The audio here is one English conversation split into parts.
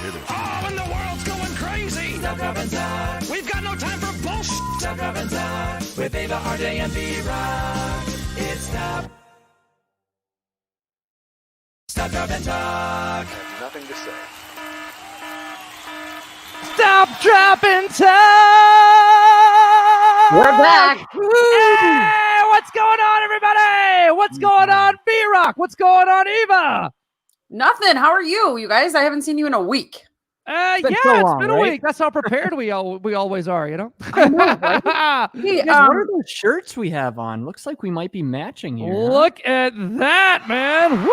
Hit it. Oh, and the world's going crazy. Stop, drop, and talk. We've got no time for bullshit. Stop, drop, and talk. With Ava, RJ, and B-Rock. It's Stop. Stop, drop, and talk. Has nothing to say. Stop, drop, and talk. We're back. Hey, what's going on, everybody? What's going on, B-Rock? What's going on, Eva? Nothing. How are you? You guys, I haven't seen you in a week. It's been a week. That's how prepared we always are, you know? I know, right? Hey, Guys, what are those shirts we have on? Looks like we might be matching here. Look at that, man. Woo!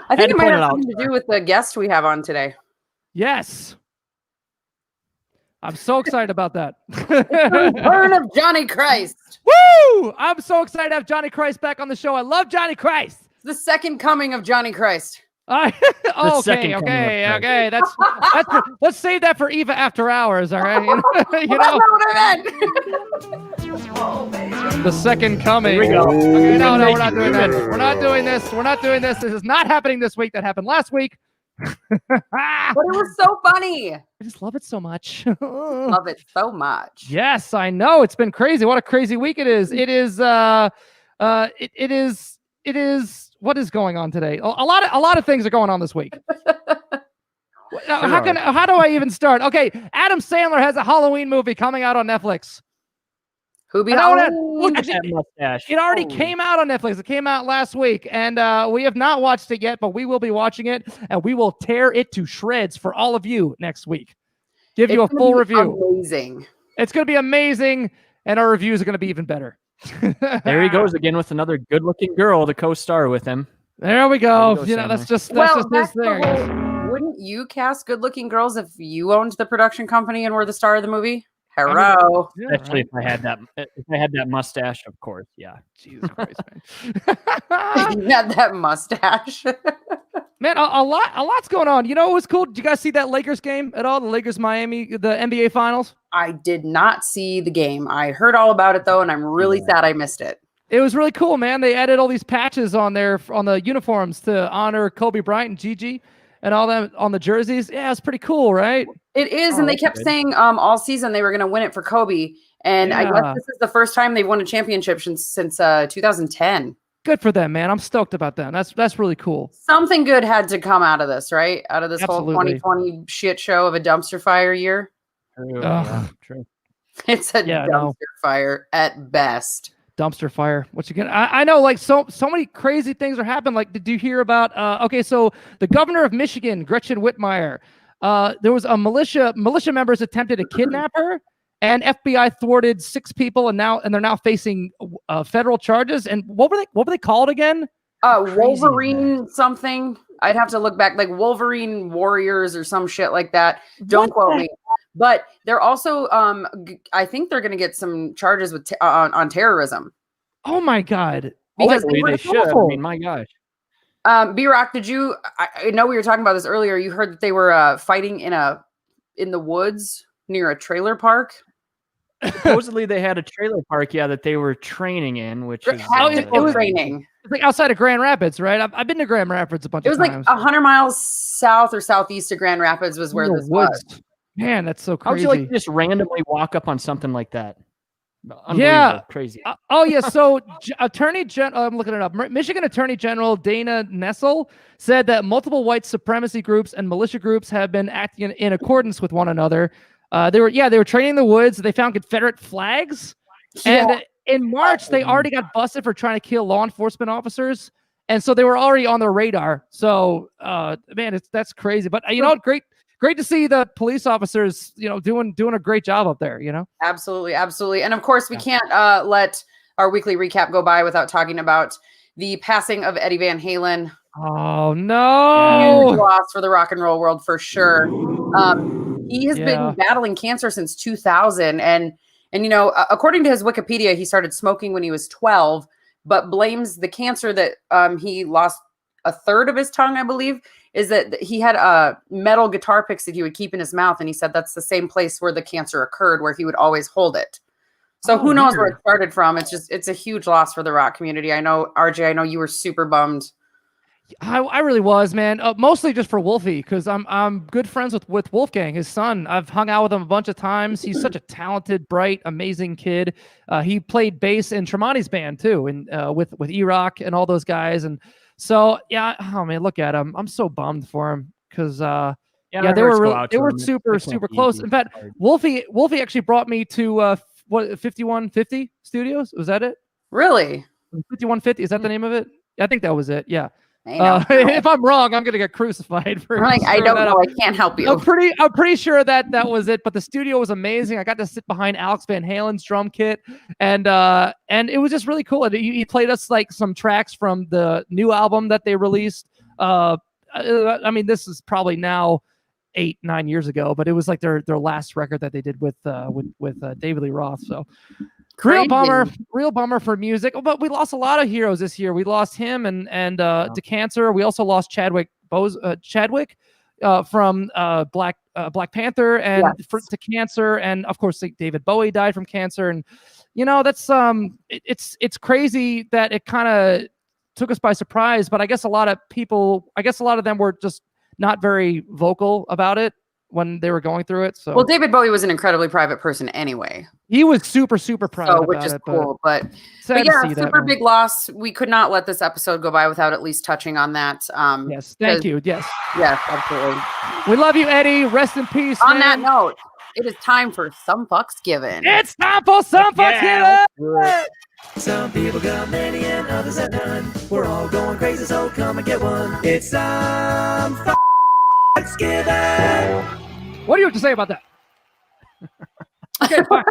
I think it might point it have out. something to do with the guest we have on today. Yes. I'm so excited about that. Burn of Johnny Christ. Woo! I'm so excited to have Johnny Christ back on the show. I love Johnny Christ. The second coming of Johnny Christ. Okay. That's let's save that for Eva after hours. All right. You That's know, not what I meant. the second coming. Here we go. Okay, no, we're not doing that. We're not doing this. We're not doing this. This is not happening this week. That happened last week. But it was so funny. I just love it so much. Love it so much. Yes, I know. It's been crazy. What a crazy week it is. It is what is going on today? A lot of things are going on this week. How do I even start? Okay, Adam Sandler has a Halloween movie coming out on Netflix. Who be Look, Look at actually, that mustache. it already came out on Netflix. It came out last week, and we have not watched it yet, but we will be watching it, and we will tear it to shreds for all of you next week. Give you a full review. Amazing. It's going to be amazing, and our reviews are going to be even better. There he goes again with another good-looking girl to co-star with him. There we go. There you go, You know, Sandler. that's just Well, his that's the thing. whole- wouldn't you cast good-looking girls if you owned the production company and were the star of the movie? Hello. Yeah, Especially right. if I had that mustache, of course. Yeah. Jesus Christ, man. You had that mustache. Man, a lot's going on. You know what was cool? Did you guys see that Lakers game at all? The Lakers Miami, the NBA Finals. I did not see the game. I heard all about it though, and I'm really sad I missed it. It was really cool, man. They added all these patches on the uniforms to honor Kobe Bryant and Gigi and all them on the jerseys. Yeah, it's pretty cool, right? It is, Oh, and they that's kept good. saying all season they were going to win it for Kobe, and I Yeah. guess this is the first time they've won a championship since 2010. Good for them, man. I'm stoked about them. That's really cool. Something good had to come out of this, right? Out of this Absolutely. whole 2020 shit show of a dumpster fire year. True. Ugh. Yeah, true. It's a Yeah, dumpster no. fire at best. Dumpster fire. What you get? I know, like so many crazy things are happening. Like, did you hear about? Okay, so the governor of Michigan, Gretchen Whitmire, there was a militia members attempted to kidnap her, and FBI thwarted 6 people, and they're now facing federal charges. And what were they called again? Wolverine something. I'd have to look back, like Wolverine Warriors or some shit like that. Don't quote me. But they're also, I think they're going to get some charges with on terrorism. Oh my God! Because Hopefully were they should. I awful. mean, my gosh. B-Rock, did you? I know we were talking about this earlier. You heard that they were fighting in the woods near a trailer park. Supposedly they had a trailer park, that they were training in, which is Tactical training. It's like outside of Grand Rapids, right? I've been to Grand Rapids a bunch It of was times. like 100 miles south or southeast of Grand Rapids was where In the this was. woods. Man, that's so How would crazy. you like to just randomly walk up on something like that? Unbelievable. Yeah. Crazy. So I'm looking it up. Michigan Attorney General Dana Nessel said that multiple white supremacy groups and militia groups have been acting in accordance with one another. They were training in the woods. They found Confederate flags, and in March they already got busted for trying to kill law enforcement officers, and so they were already on their radar. So, man, that's crazy. But you know, great to see the police officers, doing a great job up there. Absolutely. And of course, we can't let our weekly recap go by without talking about the passing of Eddie Van Halen. Oh no! Huge loss for the rock and roll world for sure. He has been battling cancer since 2000, and according to his Wikipedia, he started smoking when he was 12, but blames the cancer that he lost a third of his tongue, I believe, is that he had metal guitar picks that he would keep in his mouth, and he said that's the same place where the cancer occurred, where he would always hold it. So who knows where it started from? It's a huge loss for the rock community. I know, RJ, you were super bummed. I really was, man. Mostly just for Wolfie, because I'm good friends with Wolfgang, his son. I've hung out with him a bunch of times. He's such a talented, bright, amazing kid. He played bass in Tremonti's band too, and with E-Rock and all those guys. And so yeah, oh man, look at him. I'm so bummed for him because yeah, they were super close. In fact, Wolfie actually brought me to what 5150 Studios. Was that it? Really? 5150, is that the name of it? I think that was it. Yeah. If I'm wrong, I'm gonna get crucified for. I don't know. I can't help you. I'm pretty sure that was it. But the studio was amazing. I got to sit behind Alex Van Halen's drum kit, and it was just really cool. And he played us like some tracks from the new album that they released. I mean, this is probably now 8-9 years ago, but it was like their last record that they did with David Lee Roth. So. Crazy. Real bummer for music. But we lost a lot of heroes this year. We lost him and to cancer. We also lost Chadwick from Black Panther and to cancer. And of course, like, David Bowie died from cancer. And that's it's crazy that it kind of took us by surprise. But I guess a lot of them were just not very vocal about it when they were going through it. So, well, David Bowie was an incredibly private person anyway. He was super private, which is cool. But yeah, super big loss. We could not let this episode go by without at least touching on that. Yes, thank you. Yes, absolutely. We love you, Eddie. Rest in peace. On that note, it is time for Some Fucks Given. It's time for Some Fucks Given. Some people got many and others at none. We're all going crazy, so come and get one. It's Some Fucks Given. What do you have to say about that? Okay, fine.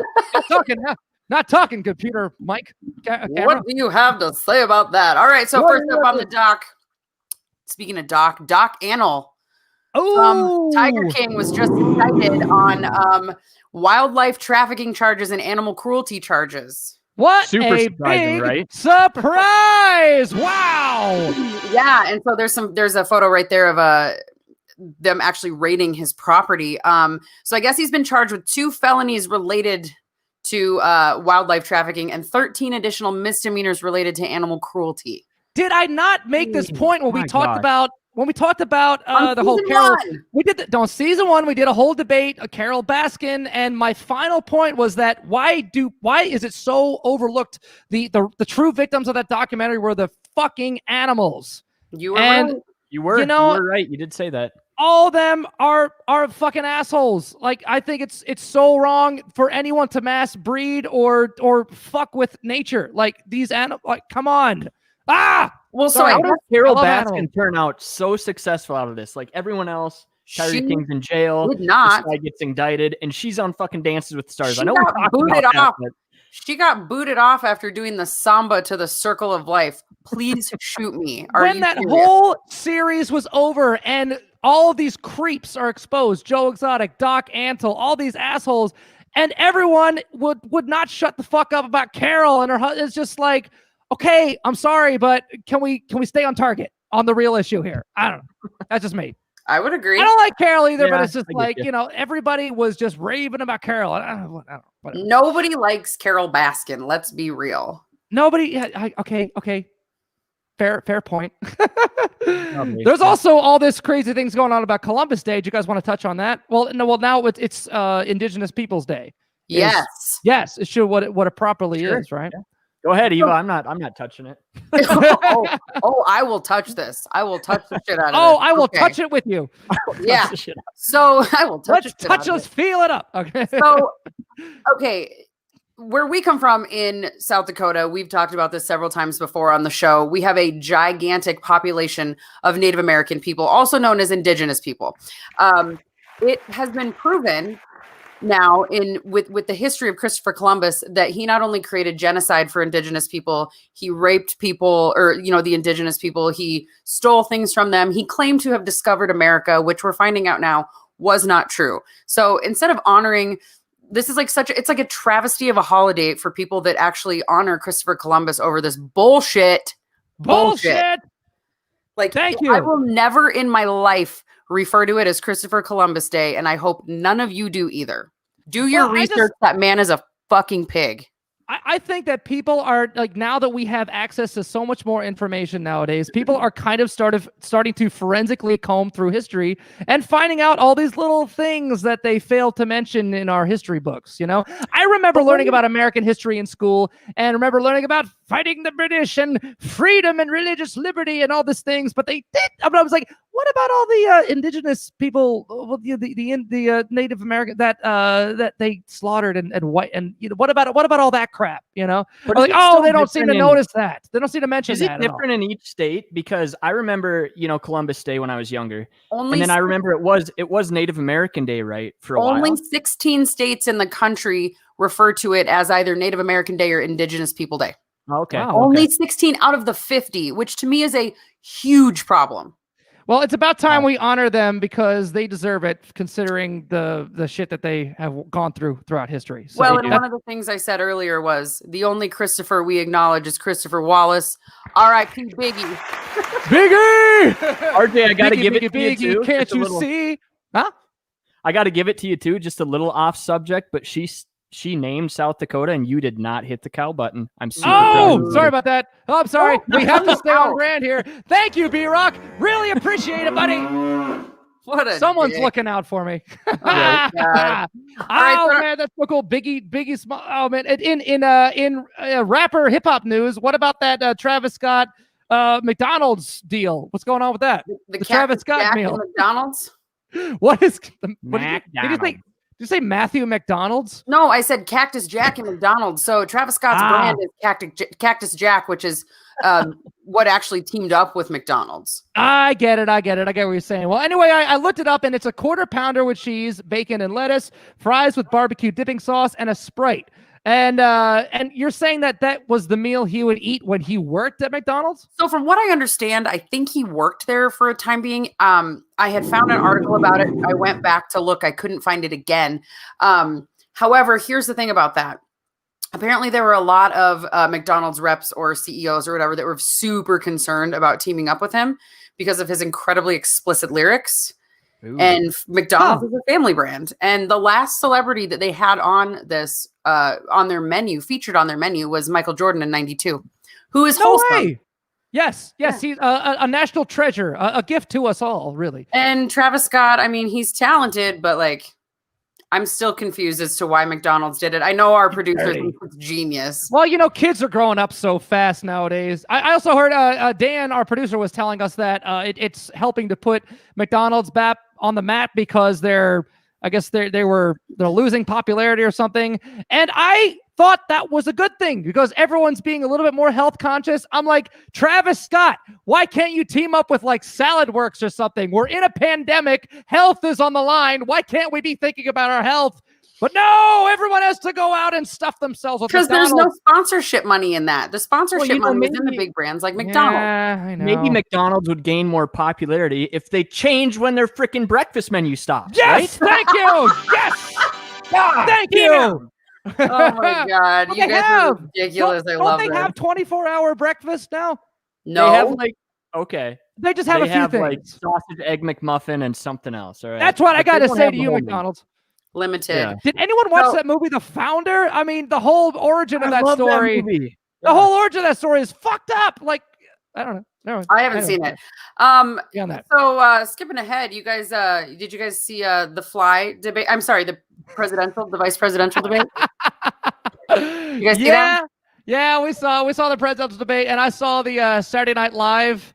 Not talking, computer, Mike. What do you have to say about that? All right, so first up on the dock, speaking of Doc Antle from Tiger King was just indicted on wildlife trafficking charges and animal cruelty charges. What Super a surprising, big right? surprise! Wow. Yeah, and so there's a photo right there of them actually raiding his property. So I guess he's been charged with 2 felonies related to wildlife trafficking and 13 additional misdemeanors related to animal cruelty. Did I not make this point when we talked about the whole Carol? We did on season 1. We did a whole debate, Carol Baskin, and my final point was that why is it so overlooked? The true victims of that documentary were the fucking animals. You were right. You were right. You did say that. All of them are fucking assholes. Like, I think it's so wrong for anyone to mass breed or fuck with nature. Like, these animals, like, come on. Well, so how did Carol Baskin animals. turn out so successful out of this? Like everyone else, Tiger King's in jail. Did not. This guy gets indicted, and she's on fucking Dances with the Stars. I know got we talked booted about off. that, She got booted off after doing the samba to the Circle of Life. Please shoot me. When that whole series was over and all of these creeps are exposed, Joe Exotic, Doc Antle, all these assholes, and everyone would not shut the fuck up about Carol and her husband. It's just like, okay, I'm sorry, but can we stay on target on the real issue here? I don't know. That's just me. I would agree. I don't like Carol either, but Yeah, it's just I get like, you. everybody was just raving about Carol. I don't know, whatever. Nobody likes Carol Baskin. Let's be real. Nobody. Okay. Fair point. There's also all this crazy things going on about Columbus Day. Do you guys want to touch on that? Well, no. Well, now it's Indigenous Peoples Day. Yes. Yes. It should what it properly is, right? Yeah. Go ahead, Eva. I'm not touching it. I will touch this. I will touch the shit out of it. I will touch it with you. Yeah. So I will touch it. Let's feel it up. Okay. So, okay. Where we come from in South Dakota, we've talked about this several times before on the show. We have a gigantic population of Native American people, also known as Indigenous people. It has been proven now with the history of Christopher Columbus that he not only created genocide for Indigenous people, he raped people, or the Indigenous people. He stole things from them. He claimed to have discovered America, which we're finding out now was not true. So instead of honoring, this is like it's like a travesty of a holiday for people that actually honor Christopher Columbus over this bullshit. Like, thank you. I will never in my life refer to it as Christopher Columbus Day, and I hope none of you do either. Do your research. That man is a fucking pig. I think that people are like, now that we have access to so much more information nowadays, people are kind of starting to forensically comb through history and finding out all these little things that they failed to mention in our history books. You know, I remember learning about American history in school and remember learning about fighting the British and freedom and religious liberty and all these things. But they did. I was like, what about all the indigenous people, the Native American that they slaughtered and white, and what about all that crap? You know, But like, it's oh, still they don't seem to different notice that. They don't seem to mention Is that. it different in each state? Because I remember, Columbus Day when I was younger, Only and then I remember it was Native American Day, right? For a only while. 16 states in the country refer to it as either Native American Day or Indigenous People Day. Okay. Wow. Only 16 out of the 50, which to me is a huge problem. Well, it's about time we honor them because they deserve it, considering the shit that they have gone throughout history. So Well, and one of the things I said earlier was the only Christopher we acknowledge is Christopher Wallace. R.I.P. Biggie. Biggie, RJ, I gotta give it to Biggie, you too. can't Just a you little- see? Huh? I gotta give it to you too. Just a little off subject, but she named South Dakota, and you did not hit the cow button. I'm super proud of Oh, you. sorry about that. Oh, I'm sorry. No, We have to stay on no. brand here. Thank you, B-Rock. Really appreciate it, buddy. What a Someone's dick. looking out for me. God. Oh right, so- man, that's so cool. Biggie Small. Oh man, in rapper hip hop news, what about that Travis Scott McDonald's deal? What's going on with that? The Travis Cactus Scott Jack meal. and McDonald's? What is? What did you McDonald's. say? Did you say Matthew McDonald's? No, I said Cactus Jack and McDonald's. So Travis Scott's brand is Cactus Jack, which is what actually teamed up with McDonald's. I get it. I get what you're saying. Well, anyway, I looked it up, and it's a quarter pounder with cheese, bacon, and lettuce, fries with barbecue dipping sauce, and a Sprite. And you're saying that was the meal he would eat when he worked at McDonald's? So from what I understand, I think he worked there for a time being. I had found an article about it. I went back to look. I couldn't find it again. However, here's the thing about that. Apparently, there were a lot of McDonald's reps or CEOs or whatever that were super concerned about teaming up with him because of his incredibly explicit lyrics. Ooh. And McDonald's is a family brand. And the last celebrity that they had on this, on their menu, featured on their menu, was Michael Jordan in '92, who is No wholesome. way. Yes. Yeah. He's a national treasure, a gift to us all, really. And Travis Scott, I mean, he's talented, but like, I'm still confused as to why McDonald's did it. I know our producer thinks it's genius. Well, kids are growing up so fast nowadays. I also heard Dan, our producer, was telling us that it's helping to put McDonald's back on the map because they're losing popularity or something. And I thought that was a good thing because everyone's being a little bit more health conscious. I'm like, Travis Scott, why can't you team up with like Salad Works or something? We're in a pandemic. Health is on the line. Why can't we be thinking about our health? But no, everyone has to go out and stuff themselves with Because there's McDonald's. no sponsorship money in that. The sponsorship money is in the maybe- big brands like McDonald's. Yeah, I know. Maybe McDonald's would gain more popularity if they change when their freaking breakfast menu stops. Yes, Right? thank you. Yes, thank you. Oh my God. Well, You they guys have. are ridiculous. I Don't love they them. have 24-hour breakfast now? No. They have like okay. They just have They a few have things. like sausage egg McMuffin and something else. All right. That's what I But they got to don't say have to the you, whole meal. McDonald's. Limited. Yeah. Did anyone watch No. that movie, The Founder? I mean, the whole origin of I that love story. movie. The whole origin of that story is fucked up. Like, I don't know. No, I haven't anyway, seen it. Beyond that. So skipping ahead, you guys did you guys see the fly debate? I'm sorry, the vice presidential debate? You guys see that? Yeah, we saw the presidential debate, and I saw the Saturday Night Live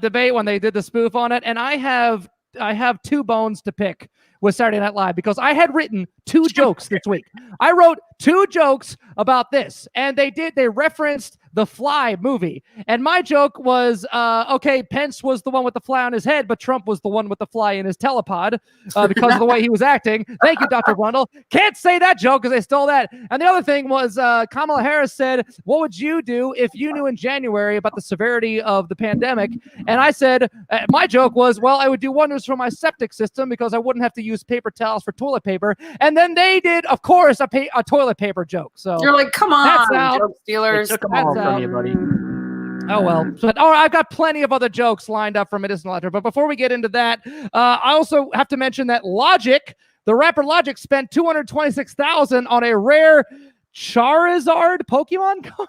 debate when they did the spoof on it, and I have two bones to pick with Saturday Night Live because I had written 2 jokes this week. I wrote 2 jokes about this, and they referenced the Fly movie. And my joke was, okay, Pence was the one with the fly on his head, but Trump was the one with the fly in his telepod because of the way he was acting. Thank you, Dr. Brundle. Can't say that joke because they stole that. And the other thing was Kamala Harris said, what would you do if you knew in January about the severity of the pandemic? And I said, my joke was, well, I would do wonders for my septic system because I wouldn't have to use paper towels for toilet paper. And then they did, of course, a toilet paper joke. So You're like, come That's on, out. joke They stealers. took them That's all out. from you, buddy. oh well. But I've got plenty of other jokes lined up for Medicinal Letter. But before we get into that, I also have to mention that Logic, the rapper Logic, spent $226,000 on a rare Charizard Pokemon card?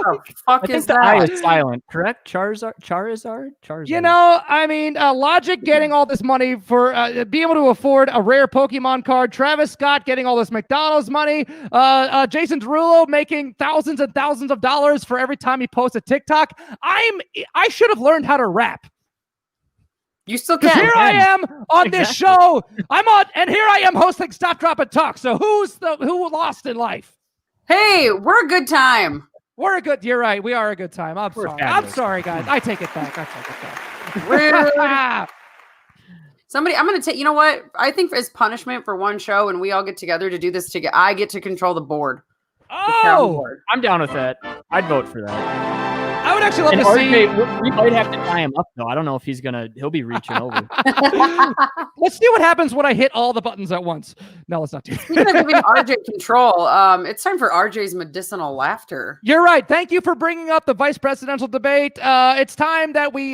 Oh, fuck I think is the I that? is silent, correct? Charizard? You know, I mean, Logic getting all this money for being able to afford a rare Pokemon card. Travis Scott getting all this McDonald's money. Jason Derulo making thousands and thousands of dollars for every time he posts a TikTok. I should have learned how to rap. You still Because can. here I am on this show. And here I am hosting Stop, Drop, and Talk. So who lost in life? Hey, we're a good time. You're right. We are a good time. I'm sorry. fabulous. I'm sorry, guys. I take it back. Rude. Somebody, I'm going to take, you know what? I think as punishment for one show and we all get together to do this together, I get to control the board. Oh, I'm down with that. I'd vote for that. I would actually love And to see. RJ, we might have to tie him up though. I don't know if he'll be reaching over. Let's see what happens when I hit all the buttons at once. No, let's not do Speaking that. of giving RJ control, it's time for RJ's medicinal laughter. You're right. Thank you for bringing up the vice presidential debate. It's time that we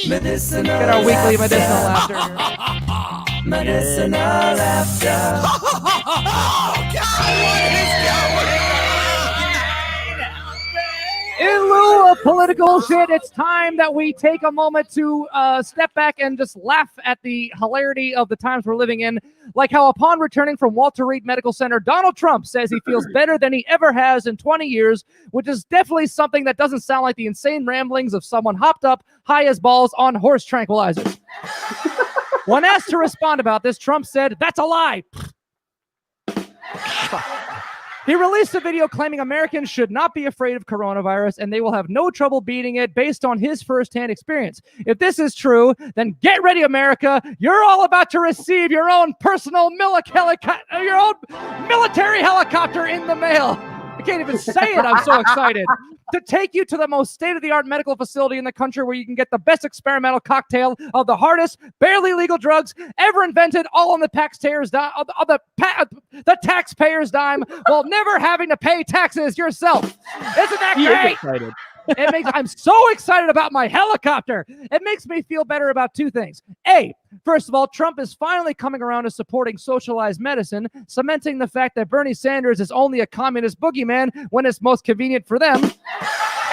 Medicinal get our weekly medicinal laughter. Medicinal laughter. In lieu of political shit, it's time that we take a moment to step back and just laugh at the hilarity of the times we're living in. Like how upon returning from Walter Reed Medical Center, Donald Trump says he feels better than he ever has in 20 years, which is definitely something that doesn't sound like the insane ramblings of someone hopped up, high as balls, on horse tranquilizers. When asked to respond about this, Trump said, "That's a lie." He released a video claiming Americans should not be afraid of coronavirus and they will have no trouble beating it based on his firsthand experience. If this is true, then get ready, America. You're all about to receive your own personal military helicopter in the mail. I can't even say it. I'm so excited. To take you to the most state-of-the-art medical facility in the country where you can get the best experimental cocktail of the hardest, barely legal drugs ever invented, all on the taxpayer's dime, the taxpayer's dime, while never having to pay taxes yourself. Isn't that great? Excited. I'm so excited about my helicopter. It makes me feel better about two things. A, first of all, Trump is finally coming around to supporting socialized medicine, cementing the fact that Bernie Sanders is only a communist boogeyman when it's most convenient for them.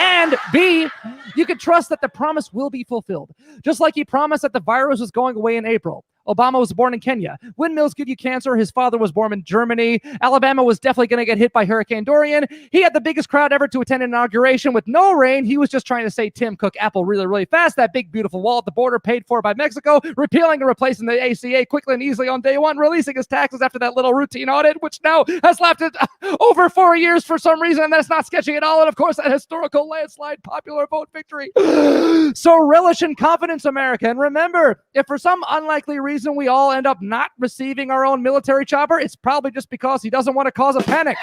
And B, you can trust that the promise will be fulfilled. Just like he promised that the virus was going away in April. Obama was born in Kenya. Windmills give you cancer. His father was born in Germany. Alabama was definitely going to get hit by Hurricane Dorian. He had the biggest crowd ever to attend an inauguration with no rain. He was just trying to say Tim Cook Apple really, really fast. That big, beautiful wall at the border paid for by Mexico, repealing and replacing the ACA quickly and easily on day one, releasing his taxes after that little routine audit, which now has lasted over 4 years for some reason, and that's not sketchy at all. And of course, that historical landslide popular vote victory. So relish in confidence, America. And remember, if for some unlikely reason we all end up not receiving our own military chopper, it's probably just because he doesn't want to cause a panic.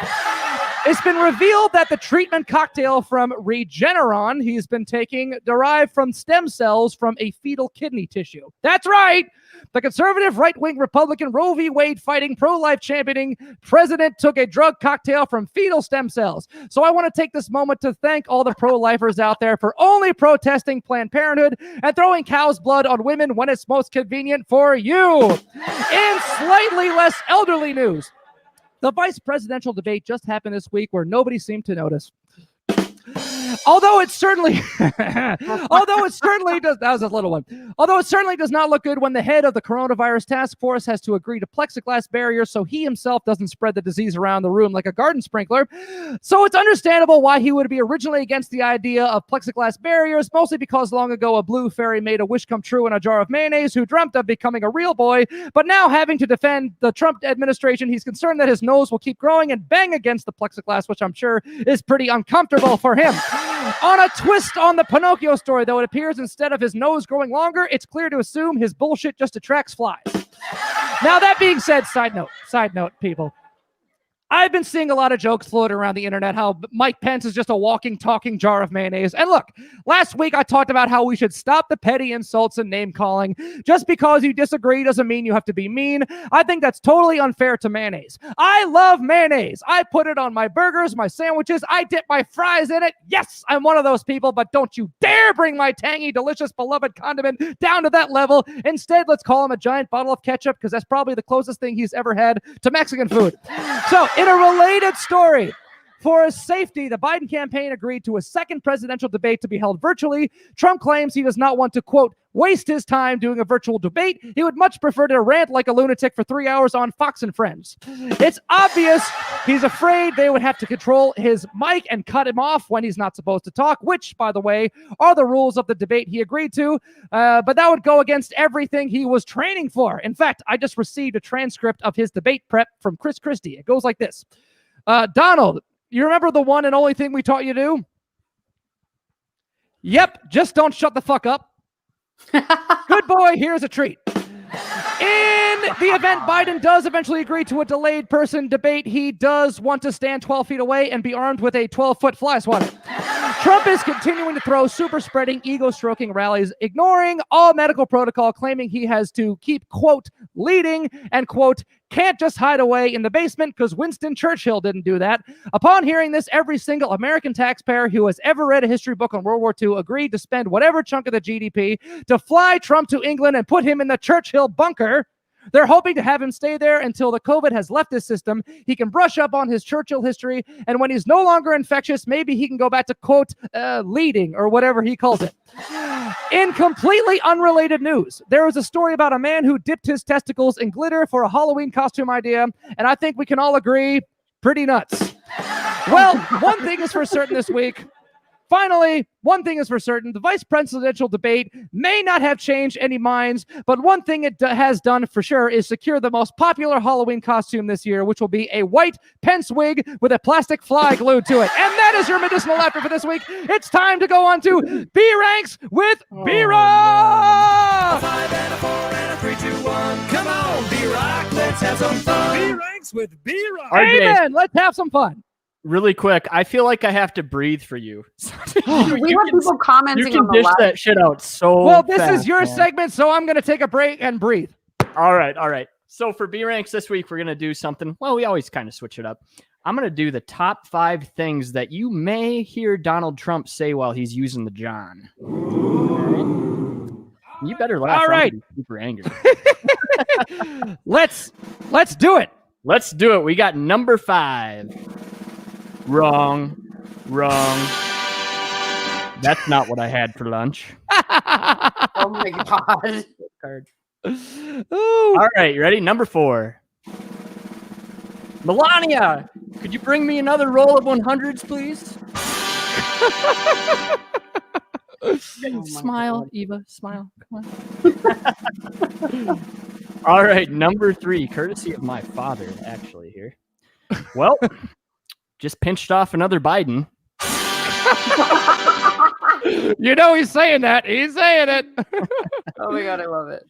It's been revealed that the treatment cocktail from Regeneron he's been taking derived from stem cells from a fetal kidney tissue. That's right. The conservative right-wing Republican Roe v. Wade fighting pro-life championing president took a drug cocktail from fetal stem cells. So I want to take this moment to thank all the pro-lifers out there for only protesting Planned Parenthood and throwing cow's blood on women when it's most convenient for you. In slightly less elderly news, the vice presidential debate just happened this week where nobody seemed to notice. Although it certainly does, that was a little one. Although it certainly does not look good when the head of the coronavirus task force has to agree to plexiglass barriers so he himself doesn't spread the disease around the room like a garden sprinkler. So it's understandable why he would be originally against the idea of plexiglass barriers, mostly because long ago a blue fairy made a wish come true in a jar of mayonnaise who dreamt of becoming a real boy, but now having to defend the Trump administration, he's concerned that his nose will keep growing and bang against the plexiglass, which I'm sure is pretty uncomfortable for him. On a twist on the Pinocchio story, though, it appears instead of his nose growing longer, it's clear to assume his bullshit just attracts flies. Now, that being said, side note, people. I've been seeing a lot of jokes floating around the internet how Mike Pence is just a walking, talking jar of mayonnaise. And look, last week I talked about how we should stop the petty insults and name calling. Just because you disagree doesn't mean you have to be mean. I think that's totally unfair to mayonnaise. I love mayonnaise. I put it on my burgers, my sandwiches. I dip my fries in it. Yes, I'm one of those people, but don't you dare bring my tangy, delicious, beloved condiment down to that level. Instead, let's call him a giant bottle of ketchup because that's probably the closest thing he's ever had to Mexican food. So, in a related story, For his safety, the Biden campaign agreed to a second presidential debate to be held virtually. Trump claims he does not want to, quote, waste his time doing a virtual debate. He would much prefer to rant like a lunatic for 3 hours on Fox and Friends. It's obvious he's afraid they would have to control his mic and cut him off when he's not supposed to talk, which, by the way, are the rules of the debate he agreed to. But that would go against everything he was training for. In fact, I just received a transcript of his debate prep from Chris Christie. It goes like this. Donald, you remember the one and only thing we taught you to do? Yep, just don't shut the fuck up. Good boy, here's a treat. In the event Biden does eventually agree to a delayed person debate, he does want to stand 12 feet away and be armed with a 12-foot fly swatter. Trump is continuing to throw super-spreading, ego-stroking rallies, ignoring all medical protocol, claiming he has to keep, quote, leading, and, quote, can't just hide away in the basement because Winston Churchill didn't do that. Upon hearing this, every single American taxpayer who has ever read a history book on World War II agreed to spend whatever chunk of the GDP to fly Trump to England and put him in the Churchill bunker. They're hoping to have him stay there until the COVID has left his system. He can brush up on his Churchill history, and when he's no longer infectious, maybe he can go back to, quote, leading, or whatever he calls it. In completely unrelated news, there was a story about a man who dipped his testicles in glitter for a Halloween costume idea, and I think we can all agree, pretty nuts. Well, one thing is for certain this week. Finally, one thing is for certain, the vice presidential debate may not have changed any minds, but one thing it has done for sure is secure the most popular Halloween costume this year, which will be a white Pence wig with a plastic fly glued to it. And that is your medicinal laughter for this week. It's time to go on to B-Ranks with B-Rock! 5 and a 4 and a 3, 2, 1. Come on, B-Rock, let's have some fun. B-Ranks with B-Rock. Amen! Let's have some fun. Really quick, I feel like I have to breathe for you. We have people commenting You can on the dish live. that shit out so Well, this fast, is your man. segment, so I'm going to take a break and breathe. All right. So for B-Ranks this week, we're going to do something. Well, we always kind of switch it up. I'm going to do the top 5 things that you may hear Donald Trump say while he's using the John. You better laugh. All right. I'm super angry. Let's do it. Let's do it. We got number 5. Wrong. That's not what I had for lunch. Oh my god. Ooh. All right, you ready? Number 4. Melania, could you bring me another roll of 100s, please? Smile, God. Eva. Smile. Come on. All right, number 3, courtesy of my father, actually, here. Well, just pinched off another Biden. You know he's saying that. He's saying it. Oh my god, I love it.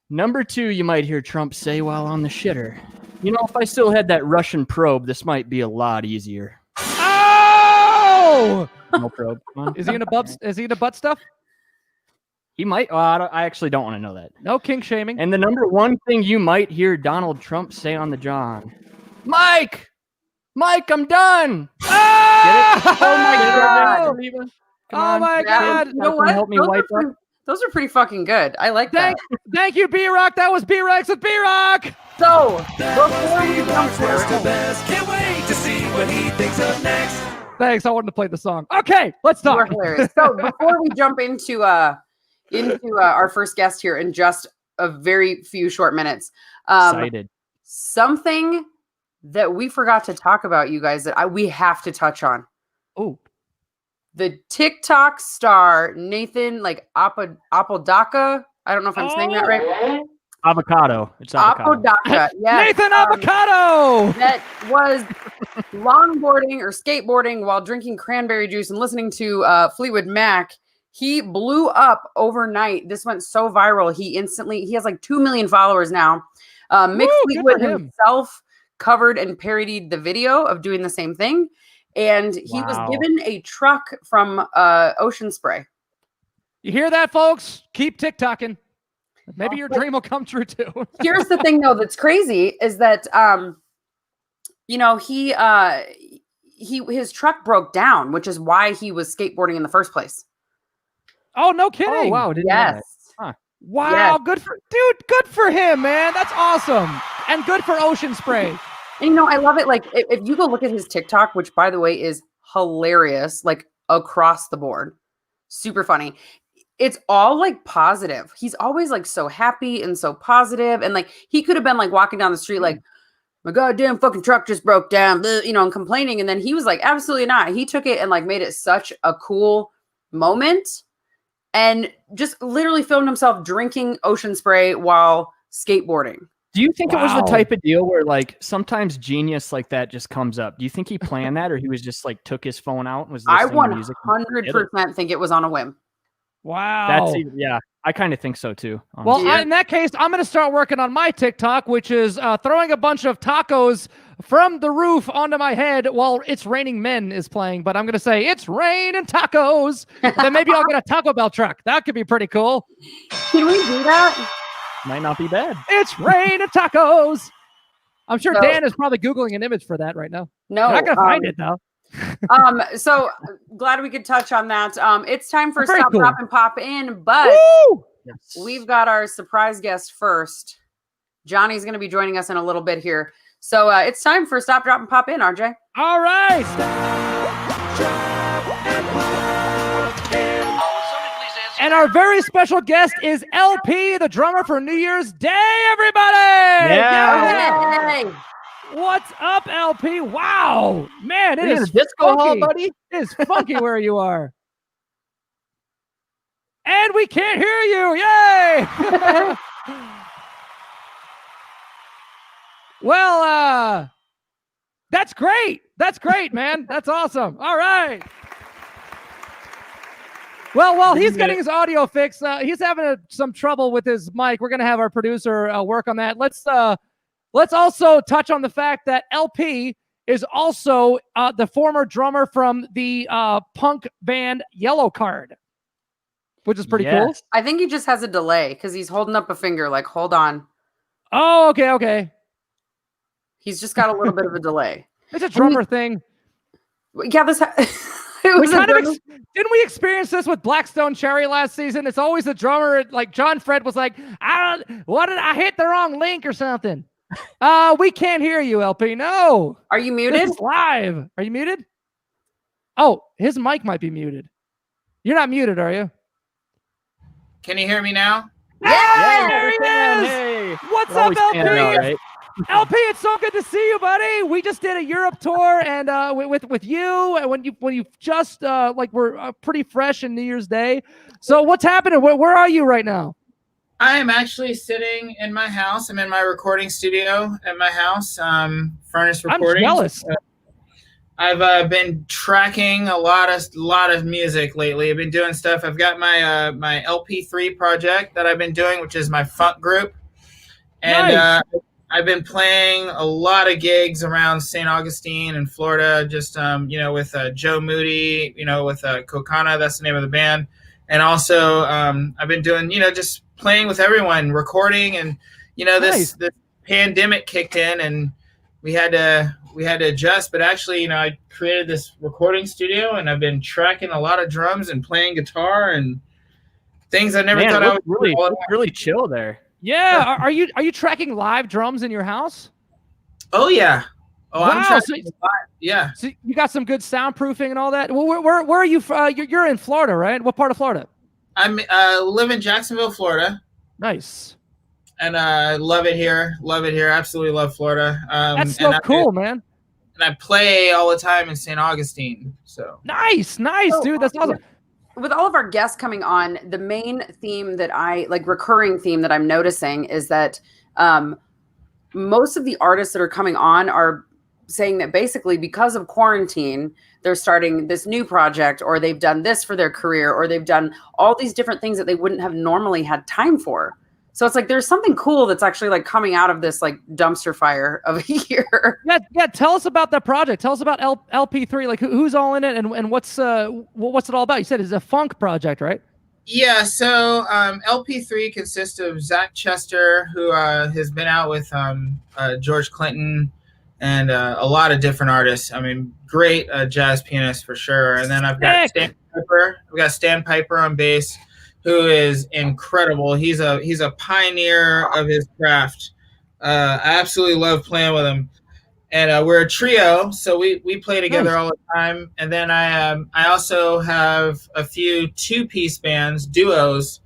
Number 2, you might hear Trump say while on the shitter. You know, if I still had that Russian probe, this might be a lot easier. Oh! No probe. Come on. Is he into butt stuff? He might. I actually don't want to know that. No kink shaming. And the number 1 thing you might hear Donald Trump say on the John. Mike, I'm done. Oh, Oh my god. Oh my God. You know what? Help me Those wipe are up. Those are pretty fucking good. I like that. Thank you, B-Rock. That was B-Rex with B-Rock. So, That before was we jump B-Rock's worst to there, best. Can't wait to see what he thinks of next. Thanks. I wanted to play the song. Okay, let's you are talk. hilarious. So before we jump into our first guest here in just a very few short minutes, Excited. something that we forgot to talk about, you guys, that we have to touch on. Oh, The TikTok star Nathan Apodaca. I don't know if I'm saying that right. Avocado. It's avocado. Apodaca. Yes. Nathan Avocado. That was longboarding or skateboarding while drinking cranberry juice and listening to Fleetwood Mac. He blew up overnight. This went so viral. He has like 2 million followers now. Mick Woo, good Fleetwood for him. himself covered and parodied the video of doing the same thing. And he was Wow. given a truck from Ocean Spray. You hear that, folks? Keep TikToking. Maybe your dream will come true too. Here's the thing, though, that's crazy is that his truck broke down, which is why he was skateboarding in the first place. Oh, no kidding. Oh, wow. Didn't know that. Yes. Wow, Yes. good for him, man. That's awesome. And good for Ocean Spray. And I love it. Like if you go look at his TikTok, which by the way is hilarious, like across the board, super funny. It's all like positive. He's always like so happy and so positive. And like he could have been like walking down the street like, my goddamn fucking truck just broke down, and complaining. And then he was like, absolutely not. He took it and like made it such a cool moment and just literally filmed himself drinking ocean spray while skateboarding. Do you think it was the Wow. type of deal where like sometimes genius like that just comes up? Do you think he planned that, or he was just like took his phone out and was I listening to music? 100% think it was on a whim. Wow. Yeah, I kind of think so too. Well, honestly. in that case, I'm going to start working on my TikTok, which is throwing a bunch of tacos from the roof onto my head while It's Raining Men is playing. But I'm going to say, it's raining tacos. Then maybe I'll get a Taco Bell truck. That could be pretty cool. Can we do that? Might not be bad. It's raining tacos. I'm sure So- Dan is probably Googling an image for that right now. No. I'm not going to find it, though. So glad we could touch on that. It's time for Very Stop, cool. Drop, and Pop In, but Woo! Yes. we've got our surprise guest first. Johnny's going to be joining us in a little bit here. So it's time for Stop, Drop, and Pop In, RJ. All right. And our very special guest is LP, the drummer for New Year's Day, everybody! Yeah. Yay! What's up, LP? Wow. Man, it Are you in is a disco hall, funky. buddy? It is funky where you are. And we can't hear you. Yay! Well, that's great. That's great, man. That's awesome. All right. Well, while he's getting his audio fixed, he's having some trouble with his mic. We're going to have our producer work on that. Let's also touch on the fact that LP is also the former drummer from the punk band Yellowcard, which is pretty cool. Yes. I think he just has a delay because he's holding up a finger like, hold on. Oh, okay. He's just got a little bit of a delay. It's a drummer thing. Yeah, this it We was kind a of drummer- didn't we experience this with Blackstone Cherry last season? It's always the drummer. Like John Fred was like, I hit the wrong link or something. We can't hear you, LP. No. Are you This muted? is live. Are you muted? Oh, his mic might be muted. You're not muted, are you? Can you hear me now? Yeah, there we he can. is. Hey. What's We're up, always LP? standing out, right? LP, it's so good to see you, buddy. We just did a Europe tour, and with you, and when you just we're pretty fresh in New Year's Day. So what's happening? Where are you right now? I am actually sitting in my house. I'm in my recording studio at my house, Furnace Recording. I'm jealous. I've been tracking a lot of music lately. I've been doing stuff. I've got my my LP3 project that I've been doing, which is my funk group, and Nice. I've been playing a lot of gigs around St. Augustine in Florida. Just with Joe Moody, with Kokana. That's the name of the band, and also I've been doing just playing with everyone, recording, and Nice. this pandemic kicked in and we had to adjust, but actually I created this recording studio and I've been tracking a lot of drums and playing guitar and things I never Man, thought it I would looked really, do. looked really chill there. Yeah. Are you tracking live drums in your house? Oh yeah. Oh, I'm Wow, tracking so- a lot. Yeah. So you got some good soundproofing and all that. Well, where are you? You're in Florida, right? What part of Florida? I'm live in Jacksonville, Florida, Nice. and love it here. Love it here. Absolutely love Florida. That's so and I- cool, man. And I play all the time in St. Augustine. So Nice, So, dude. That's awesome. With all of our guests coming on, the main theme that recurring theme that I'm noticing is that most of the artists that are coming on are saying that basically because of quarantine, they're starting this new project, or they've done this for their career, or they've done all these different things that they wouldn't have normally had time for. So it's like there's something cool that's actually like coming out of this like dumpster fire of a year. Yeah. Tell us about that project. Tell us about LP3. Like who's all in it, and what's it all about? You said it's a funk project, right? yeah, so LP3 consists of Zach Chester, who has been out with George Clinton and a lot of different artists. I mean, great jazz pianist for sure. And then I've got Sick. Stan Piper. I've got Stan Piper on bass, who is incredible. He's a pioneer of his craft. I absolutely love playing with him. and we're a trio, so we play together Nice. all the time. And then I also have a few 2-piece bands, duos.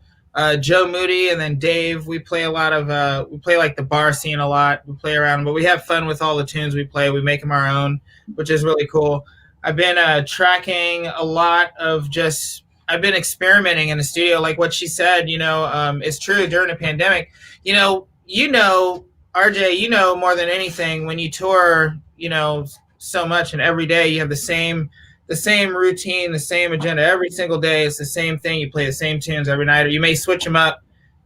Joe Moody and then Dave. We play a lot of we play like the bar scene a lot. We play around, but we have fun with all the tunes we play. We make them our own, which is really cool. I've been tracking a lot of just. I've been experimenting in the studio, like what she said. It's true during the pandemic. RJ, more than anything, when you tour, so much, and every day you have the same routine, the same agenda every single day. It's the same thing. You play the same tunes every night, or you may switch them up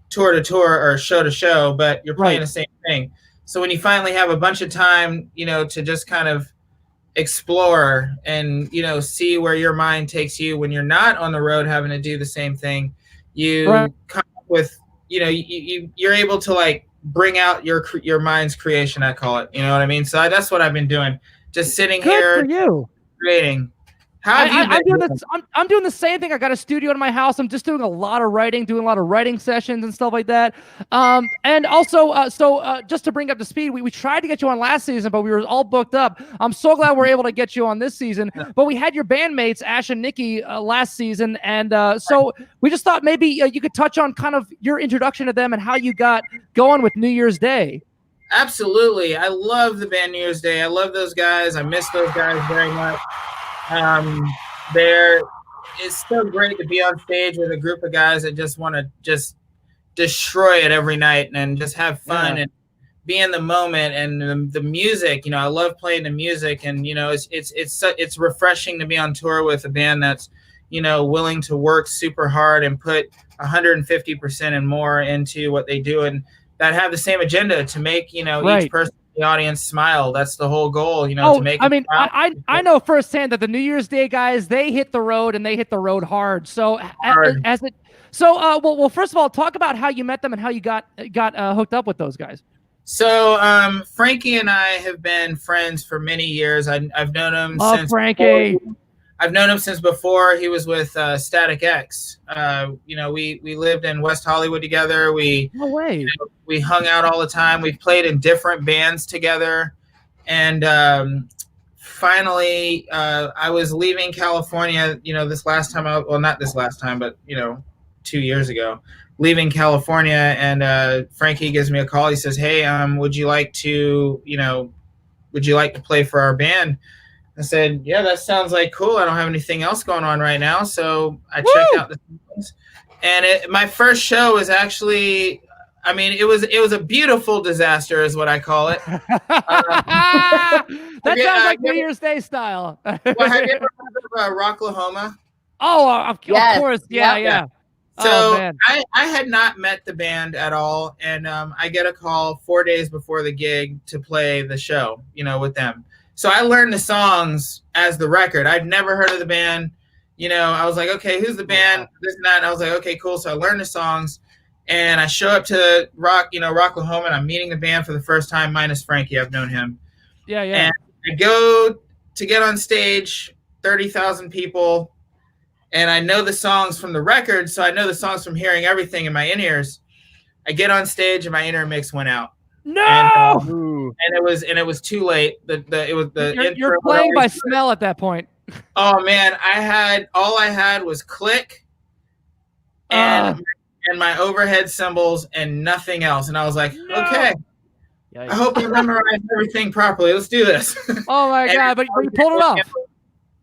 tour to tour or show to show, but you're playing the same thing. So when you finally have a bunch of time, to just kind of explore and, see where your mind takes you when you're not on the road having to do the same thing, you come up with, you're able to like bring out your mind's creation, I call it. You know what I mean? So that's what I've been doing. Just sitting here creating. I'm doing the same thing. I got a studio in my house. I'm just doing a lot of writing, doing a lot of writing sessions and stuff like that. And also, just to bring up to speed, we tried to get you on last season, but we were all booked up. I'm so glad we're able to get you on this season. But we had your bandmates, Ash and Nikki, last season. And so we just thought maybe you could touch on kind of your introduction to them and how you got going with New Year's Day. Absolutely. I love the band New Year's Day. I love those guys. I miss those guys very much. It's so great to be on stage with a group of guys that just want to just destroy it every night and just have fun and be in the moment. And the music, I love playing the music, and it's refreshing to be on tour with a band that's willing to work super hard and put 150% and more into what they do, and that have the same agenda to make each person the audience smile. That's the whole goal, to make. I mean, I know firsthand that the New Year's Day guys, they hit the road, and they hit the road hard. So well, first of all, talk about how you met them and how you got hooked up with those guys. So Frankie and I have been friends for many years. I've known him since Frankie. I've known him since before he was with Static X. We lived in West Hollywood together. No way. We hung out all the time. We've played in different bands together. And finally, I was leaving California, this last time. Not this last time, but, 2 years ago. Leaving California, and Frankie gives me a call. He says, "Hey, would you like to play for our band?" I said, "Yeah, that sounds like cool. I don't have anything else going on right now." So I checked out the songs. And my first show was actually, it was a beautiful disaster is what I call it. That sounds like New Year's Day style. Have you ever heard of Rocklahoma? Oh, of course. Yeah. So I had not met the band at all. And I get a call 4 days before the gig to play the show, with them. So I learned the songs as the record. I'd never heard of the band. I was like, okay, who's the band? This and that. And I was like, okay, cool. So I learned the songs, and I show up to Rocklahoma, and I'm meeting the band for the first time, minus Frankie. I've known him. Yeah. And I go to get on stage, 30,000 people, and I know the songs from the record. So I know the songs from hearing everything in my in-ears. I get on stage, and my intermix went out. No. And it was too late. You're playing by smell at that point. Oh man, all I had was click and my overhead cymbals and nothing else. And I was like, okay, I hope I memorized everything properly. Let's do this. Oh my God, but you pulled it off.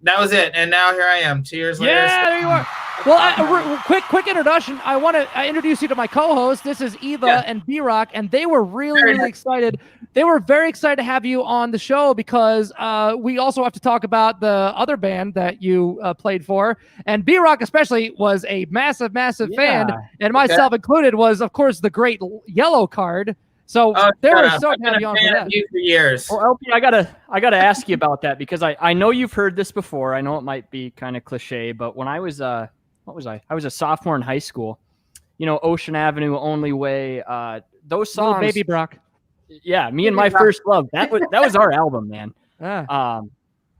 That was it. And now here I am 2 years later. Yeah, there you are. Well, quick introduction. I want to introduce you to my co-host. This is Eva and B-Rock, and they were really excited. They were very excited to have you on the show because we also have to talk about the other band that you played for. And B-Rock especially was a massive fan, and myself included was, of course, the great Yellowcard. So they were so to have you on for that. For years. Well, LP, I gotta ask you about that because I know you've heard this before. I know it might be kind of cliche, but when I was what was I? I was a sophomore in high school. Ocean Avenue, Only Way. Those songs. Little Baby Brock. Yeah, Me and My First Love. That was our album, man. And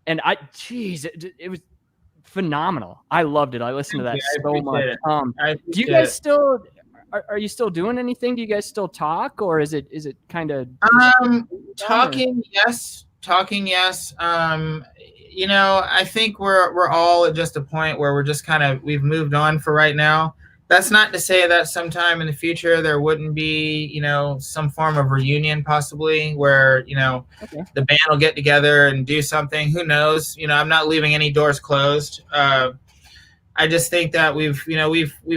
it was phenomenal. I loved it. I listened to that so much. Do you guys still? Are you still doing anything? Do you guys still talk, or is it kind of talking? Yes, talking, yes. I think we're all at just a point where we're just we've moved on for right now. That's not to say that sometime in the future there wouldn't be, some form of reunion possibly where, the band will get together and do something. Who knows? I'm not leaving any doors closed. I just think that we've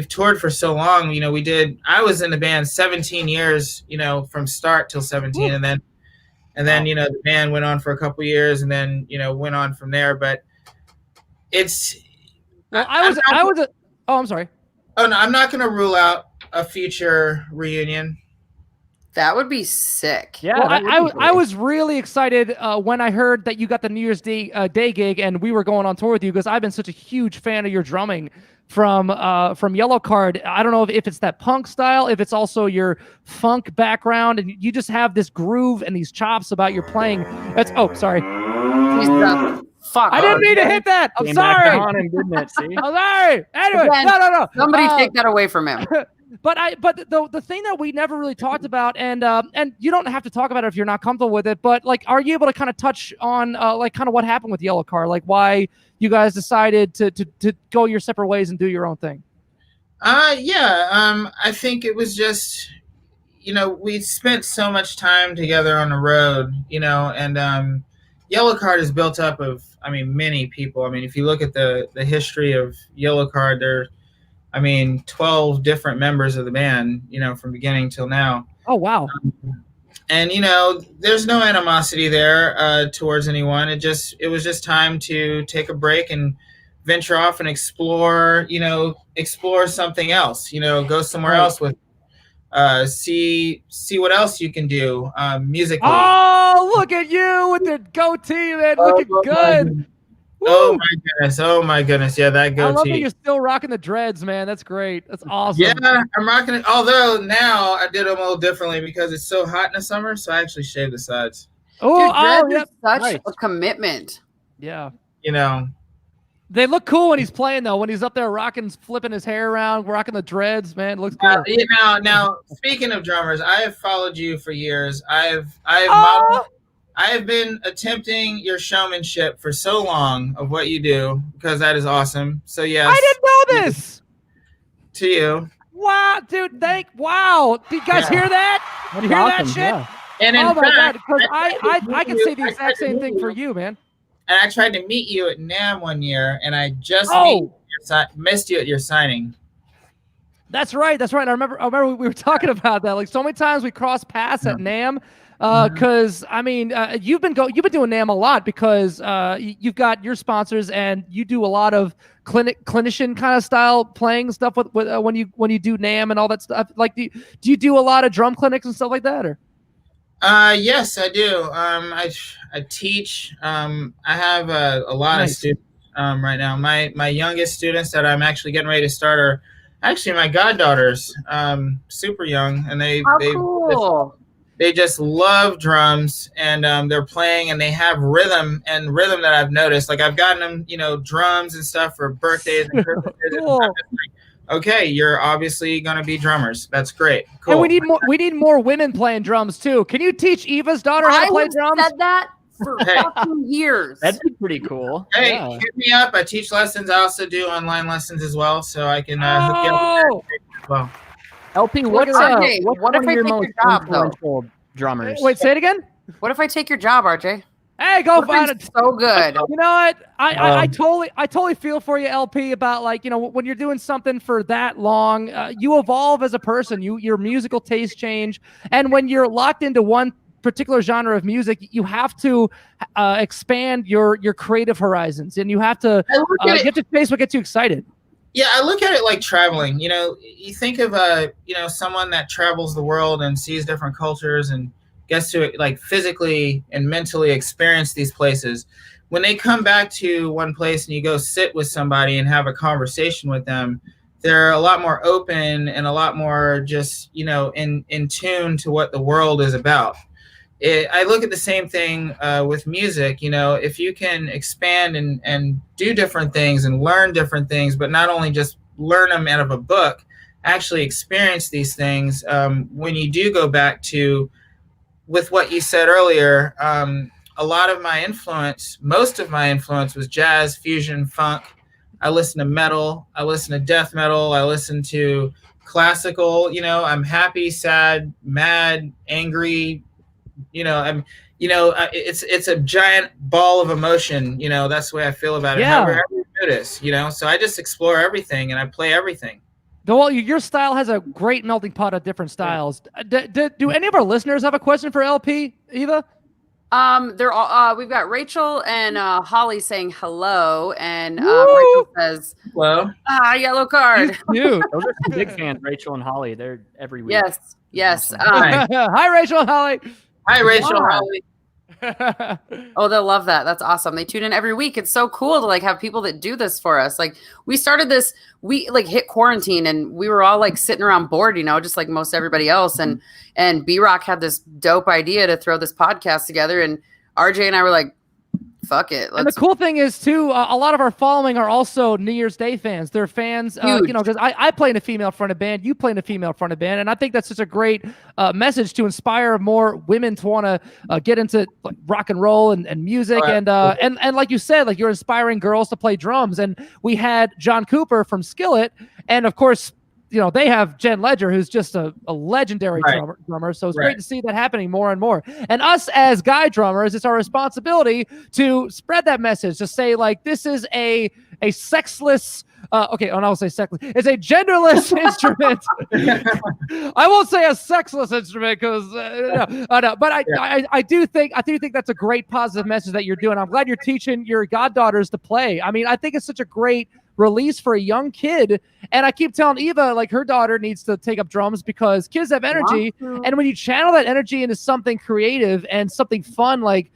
toured for so long. I was in the band 17 years, from start till 17. Ooh. And then, the band went on for a couple years and then, went on from there. But it's, well, I'm sorry. Oh no, I'm not going to rule out a future reunion. That would be sick. Yeah, well, I was really excited when I heard that you got the New Year's Day gig and we were going on tour with you because I've been such a huge fan of your drumming from Yellowcard. I don't know if it's that punk style, if it's also your funk background, and you just have this groove and these chops about your playing. Sorry. Fuck. I didn't mean to hit that. I'm sorry. I'm sorry. Anyway, again, no. Somebody take that away from him. But the thing that we never really talked about, and you don't have to talk about it if you're not comfortable with it, but like, are you able to kind of touch on like kind of what happened with Yellowcard, like why you guys decided to go your separate ways and do your own thing? I think it was just, we spent so much time together on the road, and Yellowcard is built up of, many people. If you look at the history of Yellowcard, there 12 different members of the band, from beginning till now. Oh, wow. And, there's no animosity there towards anyone. It was just time to take a break and venture off and explore something else, go somewhere else with, see what else you can do musically. Oh, look at you with the goatee, man. Looking good. Woo! Oh my goodness. Yeah, that goatee. I love that you're still rocking the dreads, man. That's great. That's awesome. Yeah, I'm rocking it. Although now I did them a little differently because it's so hot in the summer, so I actually shave the sides. Dreads is such a commitment. Yeah. They look cool when he's playing though. When he's up there flipping his hair around, rocking the dreads, man, it looks good. Now, speaking of drummers, I have followed you for years. I have been attempting your showmanship for so long of what you do because that is awesome. So yes, I didn't know this. To you. Wow, dude! Wow. Did you guys hear that? Did you hear that shit? Yeah. And in fact, my God, because I can say the exact same thing for you, man. And I tried to meet you at NAMM one year, and I just missed you at your signing. That's right. I remember we were talking about that. Like so many times we crossed paths at NAMM. Because you've been doing NAMM a lot because you've got your sponsors and you do a lot of clinician kind of style playing stuff with when you do NAMM and all that stuff. Like, do you do a lot of drum clinics and stuff like that, or? Yes, I do. I teach. I have a lot of students right now. My youngest students that I'm actually getting ready to start are actually my goddaughters. Super young, and they just love drums, and they're playing, and they have rhythm that I've noticed. Like I've gotten them, drums and stuff for birthdays and Christmases. Cool. And okay, you're obviously gonna be drummers. That's great. Cool. And we need more women playing drums too. Can you teach Eva's daughter how to play drums? I said that for fucking years. That'd be pretty cool. Hey, hit me up. I teach lessons. I also do online lessons as well, so I can hook you up with that as well. LP, what's what if I take your job though? Drummers. Wait, say it again. What if I take your job, RJ? Hey, go find it. So good. You know what? I totally feel for you, LP, about when you're doing something for that long, you evolve as a person. Your musical tastes change, and when you're locked into one particular genre of music, you have to expand your creative horizons, and you have to get to face what gets you excited. Yeah, I look at it like traveling. You think of someone that travels the world and sees different cultures and gets to like physically and mentally experience these places. When they come back to one place and you go sit with somebody and have a conversation with them, they're a lot more open and a lot more just in tune to what the world is about. I look at the same thing with music. If you can expand and do different things and learn different things, but not only just learn them out of a book, actually experience these things. When you do go back to, with what you said earlier, a lot of my influence, most of my influence was jazz, fusion, funk. I listen to metal. I listen to death metal. I listen to classical. I'm happy, sad, mad, angry. It's a giant ball of emotion. That's the way I feel about it. Yeah. However you notice, so I just explore everything and I play everything. Well, your style has a great melting pot of different styles. Do any of our listeners have a question for LP, Eva? They're all. We've got Rachel and Holly saying hello, and Rachel says, "Hello, Yellowcard." Dude, those are some big fans, Rachel and Holly. They're every week. Yes. Hi, Rachel and Holly. Hi, Rachel. Wow. Holly. Oh, they'll love that. That's awesome. They tune in every week. It's so cool to like have people that do this for us. Like we started this, we like hit quarantine and we were all like sitting around bored, just like most everybody else. And B-Rock had this dope idea to throw this podcast together. And RJ and I were like, fuck it. And the cool thing is too, a lot of our following are also New Year's Day fans. They're fans, because I play in a female fronted band, you play in a female fronted band, and I think that's such a great message to inspire more women to want to get into like rock and roll and music, and like you said, like you're inspiring girls to play drums. And we had John Cooper from Skillet, and of course, they have Jen Ledger, who's just a legendary drummer. So it's great to see that happening more and more. And us as guy drummers, it's our responsibility to spread that message, to say like, this is a sexless, I'll say sexless. It's a genderless instrument. I won't say a sexless instrument because but I do think that's a great positive message that you're doing. I'm glad you're teaching your goddaughters to play. I mean, I think it's such a great release for a young kid. And I keep telling Eva, like her daughter needs to take up drums because kids have energy. And when you channel that energy into something creative and something fun, like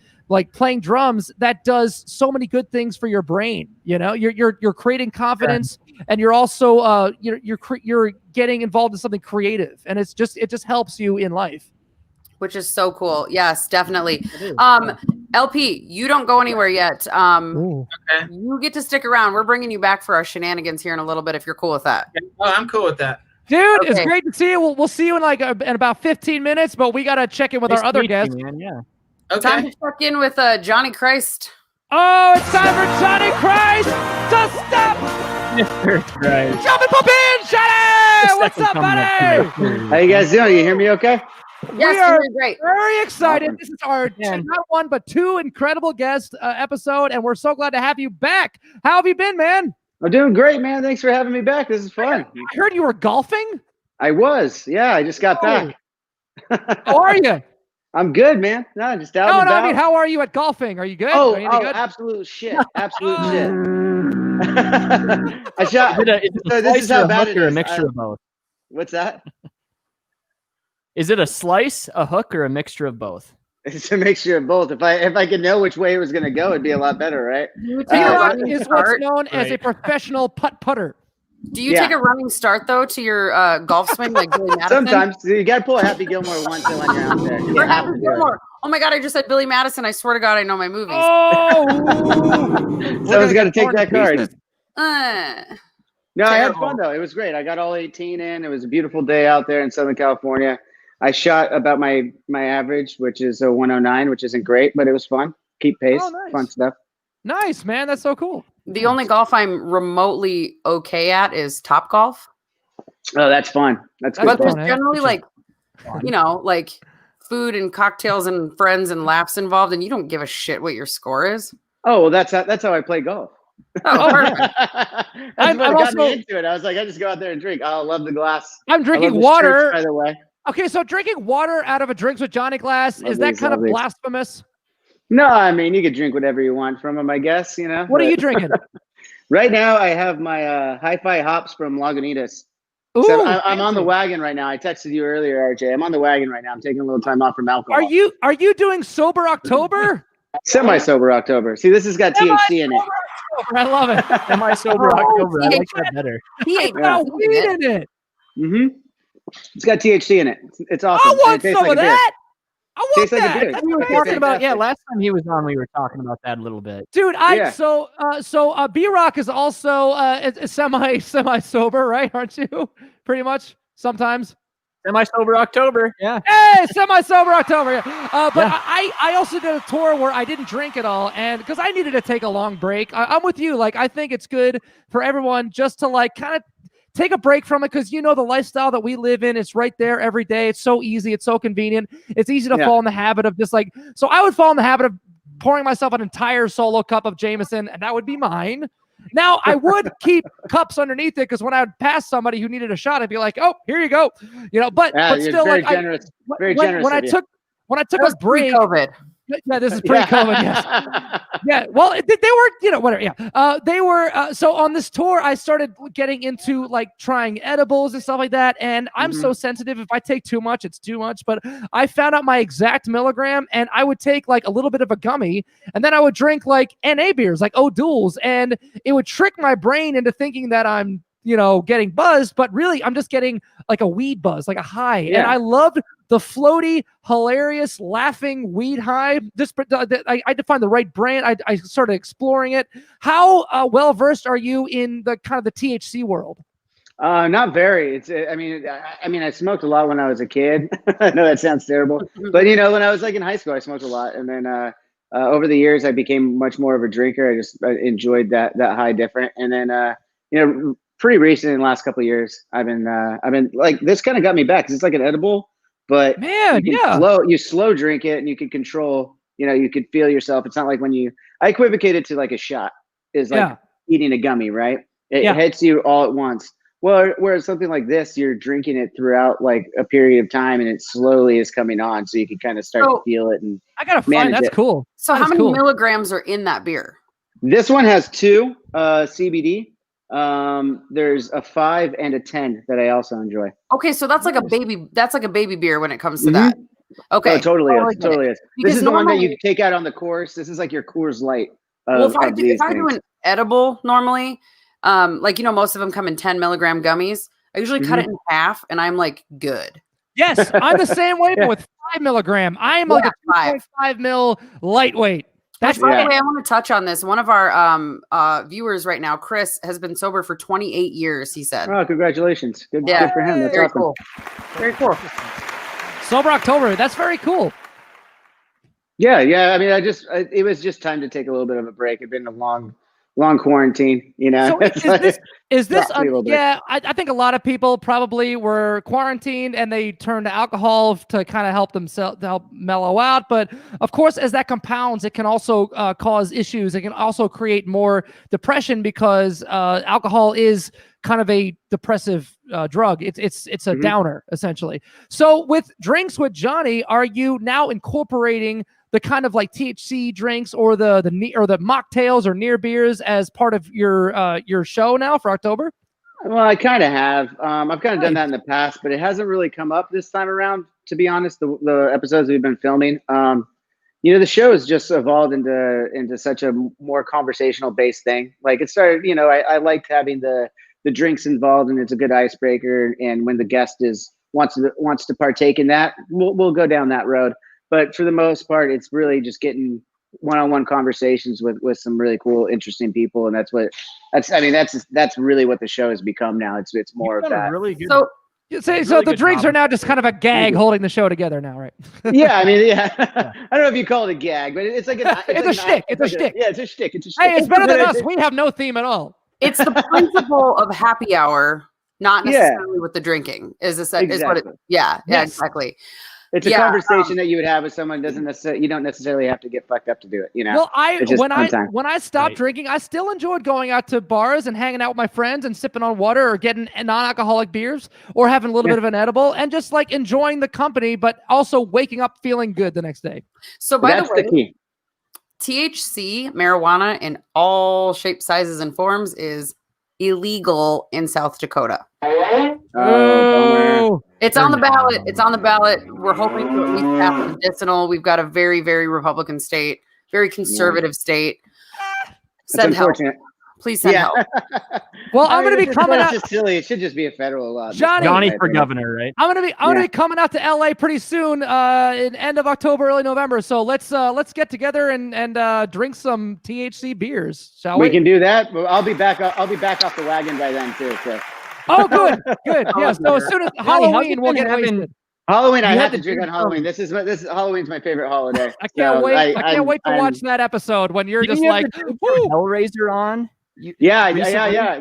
playing drums, that does so many good things for your brain. You're creating confidence, and you're also you're getting involved in something creative, and it just helps you in life, which is so cool. Yes, definitely. LP, you don't go anywhere yet. Okay. You get to stick around. We're bringing you back for our shenanigans here in a little bit if you're cool with that. Oh, I'm cool with that. Dude, It's great to see you. We'll see you in about 15 minutes, but we got to check in with our other guests. Yeah. Okay. Time to check in with Johnny Christ. Oh, it's time for Johnny Christ to step. Mr. Christ. Jump and pop in, Johnny! What's up, buddy? How you guys doing? You hear me okay? Yes, we are great. Very excited. This is our not one, but two incredible guest episode, and we're so glad to have you back. How have you been, man? I'm doing great, man. Thanks for having me back. This is fun. I heard you were golfing. I was. Yeah, I just got back. How are you? I'm good, man. No, just out and about. I mean, how are you at golfing? Are you good? Oh, good? Absolute shit. Absolute shit. I shot. This is how bad it is. Or a mixture of both. What's that? Is it a slice, a hook, or a mixture of both? It's a mixture of both. If I could know which way it was going to go, it'd be a lot better, right? B-Rock is what's known as a professional putter. Do you take a running start though to your golf swing like Billy Madison? Sometimes you got to pull a Happy Gilmore once when you're out there. Or Happy Gilmore. Oh my God! I just said Billy Madison. I swear to God, I know my movies. Oh, someone's got to take that card. No, terrible. I had fun though. It was great. I got all 18 in. It was a beautiful day out there in Southern California. I shot about my average, which is a 109, which isn't great, but it was fun. Keep pace, fun stuff. Nice, man. That's so cool. The only golf I'm remotely okay at is Top Golf. Oh, that's fun. That's good. But there's generally like food and cocktails and friends and laughs involved, and you don't give a shit what your score is. Oh, well, that's how I play golf. Oh, perfect. I'm also into it. I was like, I just go out there and drink. I love the glass. I'm drinking water. Church, by the way. Okay, so drinking water out of a Drinks with Johnny glass, is that kind of blasphemous? No, I mean, you could drink whatever you want from them, I guess, What are you drinking? Right now, I have my Hi-Fi hops from Lagunitas. Ooh, so I'm on the wagon right now. I texted you earlier, RJ. I'm on the wagon right now. I'm taking a little time off from alcohol. Are you doing Sober October? Semi-sober October. See, this has got THC in it. I love it. Semi-sober October. I like that better. It's got weed in it. Mm-hmm. It's got THC in it. It's awesome. I want some of that. I want that. Like we were talking about, last time he was on, we were talking about that a little bit. Dude, so B-Rock is also semi sober, right? Aren't you? Pretty much sometimes. Semi-sober October. Yeah. Hey, semi-sober October. But Yeah. I also did a tour where I didn't drink at all, and because I needed to take a long break. I'm with you. Like, I think it's good for everyone just to like kind of take a break from it, because the lifestyle that we live in is right there every day. It's so easy. It's so convenient. It's easy to fall in the habit of just like. So I would fall in the habit of pouring myself an entire solo cup of Jameson, and that would be mine. Now, I would keep cups underneath it, because when I would pass somebody who needed a shot, I'd be like, "Oh, here you go," but still, very like, generous. Very when, generous. when I took a break, COVID. yeah, this is pre-COVID. Yes, yeah. Well, they were, whatever. Yeah, they were. So on this tour, I started getting into like trying edibles and stuff like that. And I'm so sensitive. If I take too much, it's too much. But I found out my exact milligram, and I would take like a little bit of a gummy, and then I would drink like NA beers, like O'Doul's, and it would trick my brain into thinking that I'm getting buzzed, but really I'm just getting like a weed buzz, like a high. And I loved the floaty, hilarious, laughing weed high. I defined the right brand. I started exploring it. How well versed are you in the kind of the THC world? Not very. I mean, I smoked a lot when I was a kid. I know that sounds terrible, but when I was like in high school, I smoked a lot, and then over the years, I became much more of a drinker. I enjoyed that high different, and then pretty recent in the last couple of years, I've been like, this kind of got me back, because it's like an edible, but man, you slow drink it, and you can control. You could feel yourself. It's not like I equivocate it to like a shot is like eating a gummy, right? It hits you all at once. Well, whereas something like this, you're drinking it throughout like a period of time, and it slowly is coming on, so you can kind of start to feel it. And I gotta find that's cool. So how many milligrams are in that beer? This one has 2 CBD. There's a 5 and a 10 that I also enjoy. Okay, so that's like a baby. That's like a baby beer when it comes to that. Okay, totally is. This is the one that you take out on the course. This is like your Coors Light. Well, if I do an edible normally, most of them come in 10 milligram gummies. I usually cut it in half, and I'm like, good. Yes, I'm the same way, but with 5 milligram. I'm like a 2.5 mil lightweight. By the way, I want to touch on this. One of our viewers right now, Chris, has been sober for 28 years, he said. Oh, congratulations. Good for him. That's very awesome. Cool. Very cool. Sober October. That's very cool. Yeah. I mean, it was just time to take a little bit of a break. It'd been a long quarantine, So is this I think a lot of people probably were quarantined and they turned to alcohol to kind of help themselves, to help mellow out. But of course, as that compounds, it can also cause issues. It can also create more depression, because alcohol is kind of a depressive drug. It's a downer, essentially. So with Drinks with Johnny, are you now incorporating the kind of like THC drinks or the mocktails or near beers as part of your show now for October? Well, I kind of have. I've kind of done that in the past, but it hasn't really come up this time around, to be honest. The episodes we've been filming, the show has just evolved into such a more conversational based thing. Like it started, I liked having the drinks involved, and it's a good icebreaker. And when the guest wants to partake in that, we'll go down that road. But for the most part, it's really just getting one-on-one conversations with some really cool, interesting people, and that's really what the show has become now. It's more of that. Really good. So the drinks are now just kind of a gag holding the show together now, right? Yeah, I mean, I don't know if you call it a gag, but it's like it's a shtick. It's a shtick. Yeah, it's a shtick. Hey, it's better than us. We have no theme at all. It's the principle of happy hour, not necessarily with the drinking. Is what it? Yeah, exactly. It's a conversation that you would have with someone. You don't necessarily have to get fucked up to do it. Well, when I stopped drinking, I still enjoyed going out to bars and hanging out with my friends and sipping on water or getting non-alcoholic beers or having a little bit of an edible and just like enjoying the company, but also waking up feeling good the next day. So that's the key. THC, marijuana in all shapes, sizes, and forms is illegal in South Dakota. Oh, it's on the ballot. It's on the ballot. We're hoping to at least pass medicinal. We've got a very, very Republican state, very conservative state. Send help. Please send help. Well, I'm going to be coming out. It's just silly. It should just be a federal law. Johnny for governor, right? I'm going to be coming out to LA pretty soon, in end of October, early November. So let's get together and drink some THC beers, shall we? We can do that. I'll be back off the wagon by then too. So. Oh, good. Yeah. So as soon as Halloween, we'll get wasted. Halloween, I have to drink on Halloween. This is Halloween's my favorite holiday. I can't wait. I can't wait to watch that episode when you're just like, Hellraiser on. Yeah.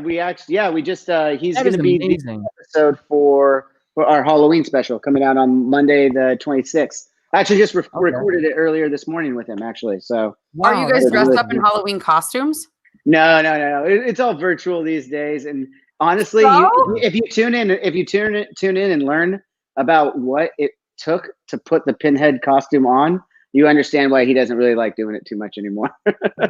We just he's going to be the episode for our Halloween special coming out on Monday the 26th. I actually just recorded it earlier this morning with him, actually. So, are you guys dressed up in Halloween costumes? No. It's all virtual these days. And honestly, if you tune in and learn about what it took to put the Pinhead costume on, you understand why he doesn't really like doing it too much anymore.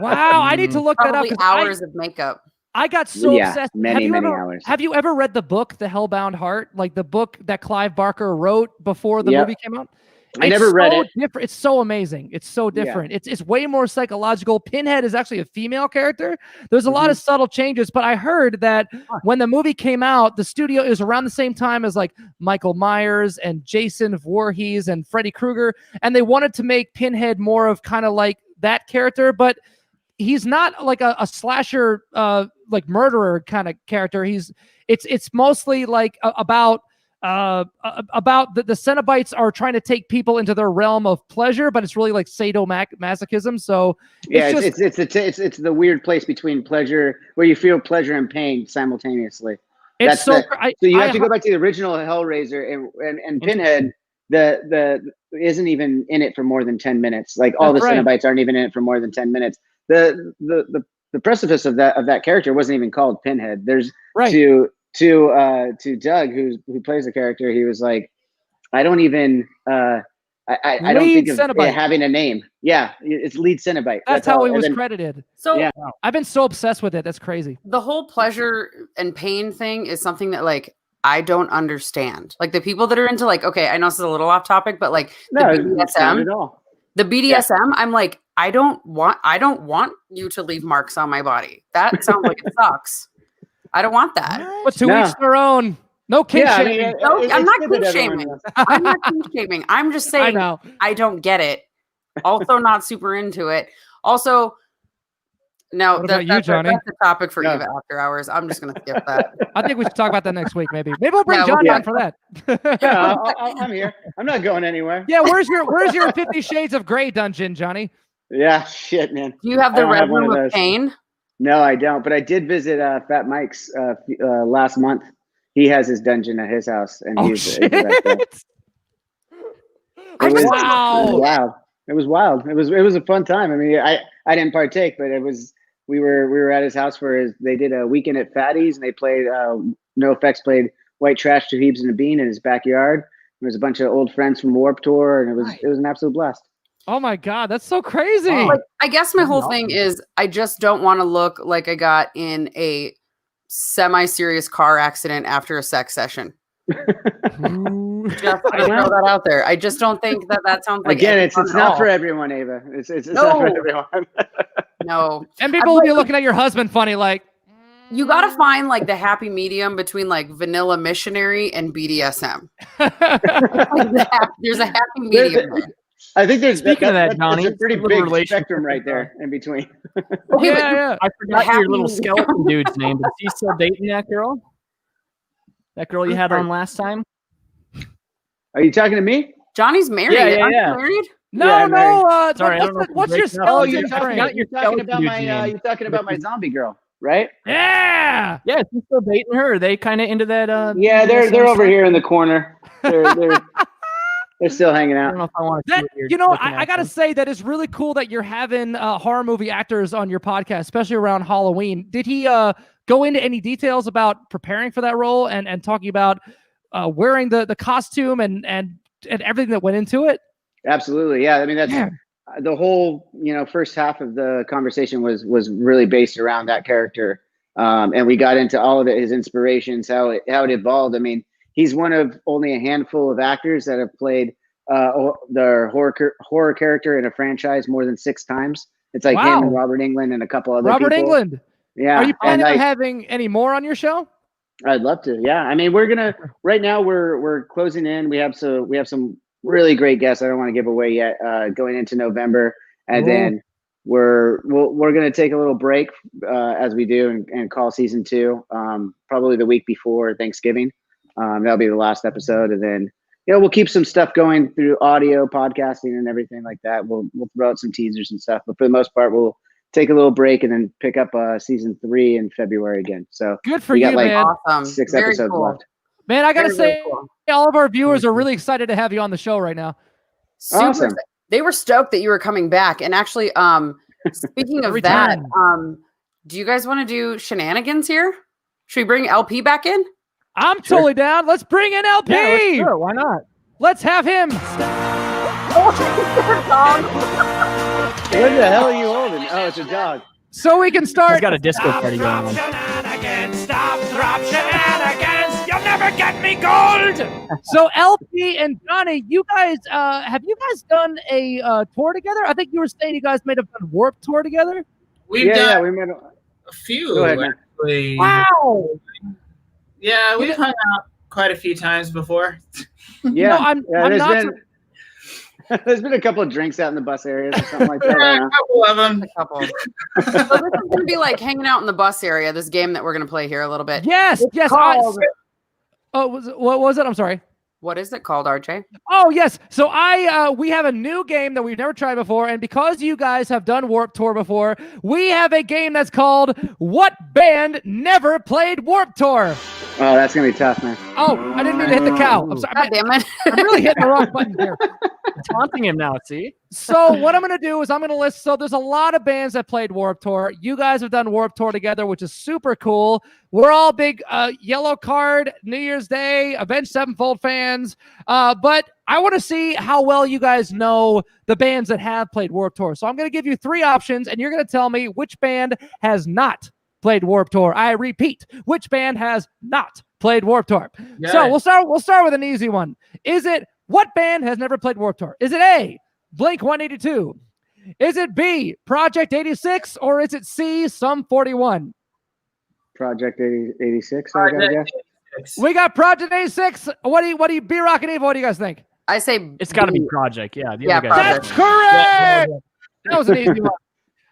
Wow, I need to look that up. Hours of makeup. I got so obsessed. Many hours. Have you ever read the book, The Hellbound Heart? Like the book that Clive Barker wrote before the movie came out? I never read it. It's so amazing. It's so different. It's way more psychological. Pinhead is actually a female character. There's a lot of subtle changes, but I heard that when the movie came out, the studio, it was around the same time as like Michael Myers and Jason Voorhees and Freddy Krueger, and they wanted to make Pinhead more of kind of like that character, but he's not like a slasher like murderer kind of character. It's mostly like about the Cenobites are trying to take people into their realm of pleasure, but it's really like sadomasochism. So it's the weird place between pleasure, where you feel pleasure and pain simultaneously. So you have to go back to the original Hellraiser and Pinhead. The isn't even in it for more than 10 minutes. Like all the Cenobites aren't even in it for more than 10 minutes. The precipice of that character wasn't even called Pinhead. There's to Doug, who plays the character, he was like, I don't even I don't think of it having a name. Yeah, it's lead Cenobite. That's how he was credited. So I've been so obsessed with it. That's crazy. The whole pleasure and pain thing is something that like I don't understand. Like the people that are into like, okay, I know this is a little off topic, but like the BDSM, the BDSM, I'm like, I don't want you to leave marks on my body. That sounds like it sucks. I don't want that. But to each their own. No kink shaming. I'm not kink shaming. I'm not kink shaming. I'm just saying I don't get it. Also not super into it. Also, no, that's a topic for Eva After Hours. I'm just going to skip that. I think we should talk about that next week, maybe. Maybe we'll bring Johnny on for that. Yeah, I'm here. I'm not going anywhere. Yeah, where's your 50 Shades of Grey dungeon, Johnny? Yeah, shit, man. Do you have the Red Room of Pain? No, I don't. But I did visit Fat Mike's last month. He has his dungeon at his house, and shit. Wow. It was wild. It was a fun time. I mean, I didn't partake, but we were at his house for they did a weekend at Fatty's, and they played NoFX played White Trash, Two Heebs, and a Bean in his backyard. There was a bunch of old friends from Warped Tour, and it was an absolute blast. Oh my God, that's so crazy. Like, I guess my whole thing is I just don't want to look like I got in a semi-serious car accident after a sex session. Just throw that out there. I just don't think that sounds like it's not for everyone, Ava. It's not for everyone. No. And people will be looking at your husband funny, like you got to find like the happy medium between like vanilla missionary and BDSM. There's a happy medium there. I think there's Speaking of that, Johnny, a pretty big spectrum right there in between. Yeah. I forgot your little skeleton dude's name, but is he still dating that girl? That girl you had on last time? Are you talking to me? Johnny's married. Yeah. Married? No. Sorry, what's your skeleton? Oh, you're talking about my zombie girl, right? Yeah. Yeah, she's still dating her. Are they kind of into that? Yeah, they're over here in the corner. They're still hanging out. I don't know if I want to. I gotta say that it's really cool that you're having horror movie actors on your podcast, especially around Halloween. Did he go into any details about preparing for that role and talking about wearing the costume and everything that went into it? Absolutely, yeah. I mean, that's the whole first half of the conversation was really based around that character, and we got into all of it, his inspirations, how it evolved. I mean, he's one of only a handful of actors that have played the horror character in a franchise more than 6 times. It's like him and Robert Englund and a couple other people. Englund. Yeah. Are you planning on having any more on your show? I'd love to. Yeah. I mean, right now we're closing in. We have some really great guests. I don't want to give away yet, going into November. And then we're going to take a little break as we do and call season 2, probably the week before Thanksgiving. That'll be the last episode, and then we'll keep some stuff going through audio, podcasting, and everything like that. We'll throw out some teasers and stuff, but for the most part, we'll take a little break and then pick up season 3 in February again. So good for you, man. Awesome. 6 Very episodes cool. left. Man, I gotta say, all of our viewers are really excited to have you on the show right now. Super Awesome. They were stoked that you were coming back. And actually, speaking of that, do you guys want to do shenanigans here? Should we bring LP back in? I'm totally down. Let's bring in LP. Yeah, sure. Why not? Let's have him. What the hell are you holding? Oh, it's a dog. So we can start. He's got a disco party going on. Stop, drop, shenanigans. You'll never get me gold. So LP and Johnny, you guys, have you guys done a tour together? I think you were saying you guys may have done Warp Tour together. We've done we made a few. Go ahead, man. Actually. Wow. Yeah, we've hung out quite a few times before. Yeah, No, I'm not. There's been a couple of drinks out in the bus areas or something like that. Yeah, a couple of them. A couple. So this is going to be like hanging out in the bus area, this game that we're going to play here a little bit. Yes, It's yes. called- What was it? I'm sorry. What is it called, RJ? Oh yes. So we have a new game that we've never tried before, and because you guys have done Warp Tour before, we have a game that's called What Band Never Played Warp Tour? Oh, that's gonna be tough, man. Oh, I didn't mean to hit the cow. I'm sorry. God damn it. I'm really hitting the wrong button here. It's haunting him now, see? So what I'm going to do is I'm going to list. So there's a lot of bands that played Warp Tour. You guys have done Warp Tour together, which is super cool. We're all big Yellowcard, New Year's Day, Avenged Sevenfold fans. But I want to see how well you guys know the bands that have played Warp Tour. So I'm going to give you 3 options, and you're going to tell me which band has not played Warp Tour. I repeat, which band has not played Warp Tour? Yeah. So we'll start with an easy one. What band has never played Warp Tour? Is it A, Blink-182? Is it B, Project 86? Or is it C, Sum 41? Project 86, I gotta guess. We got Project 86. What do you B-Rock and Eva, what do you guys think? I say It's got to be B. Project. Yeah. The Yeah, other guys. That's correct. That was an easy one.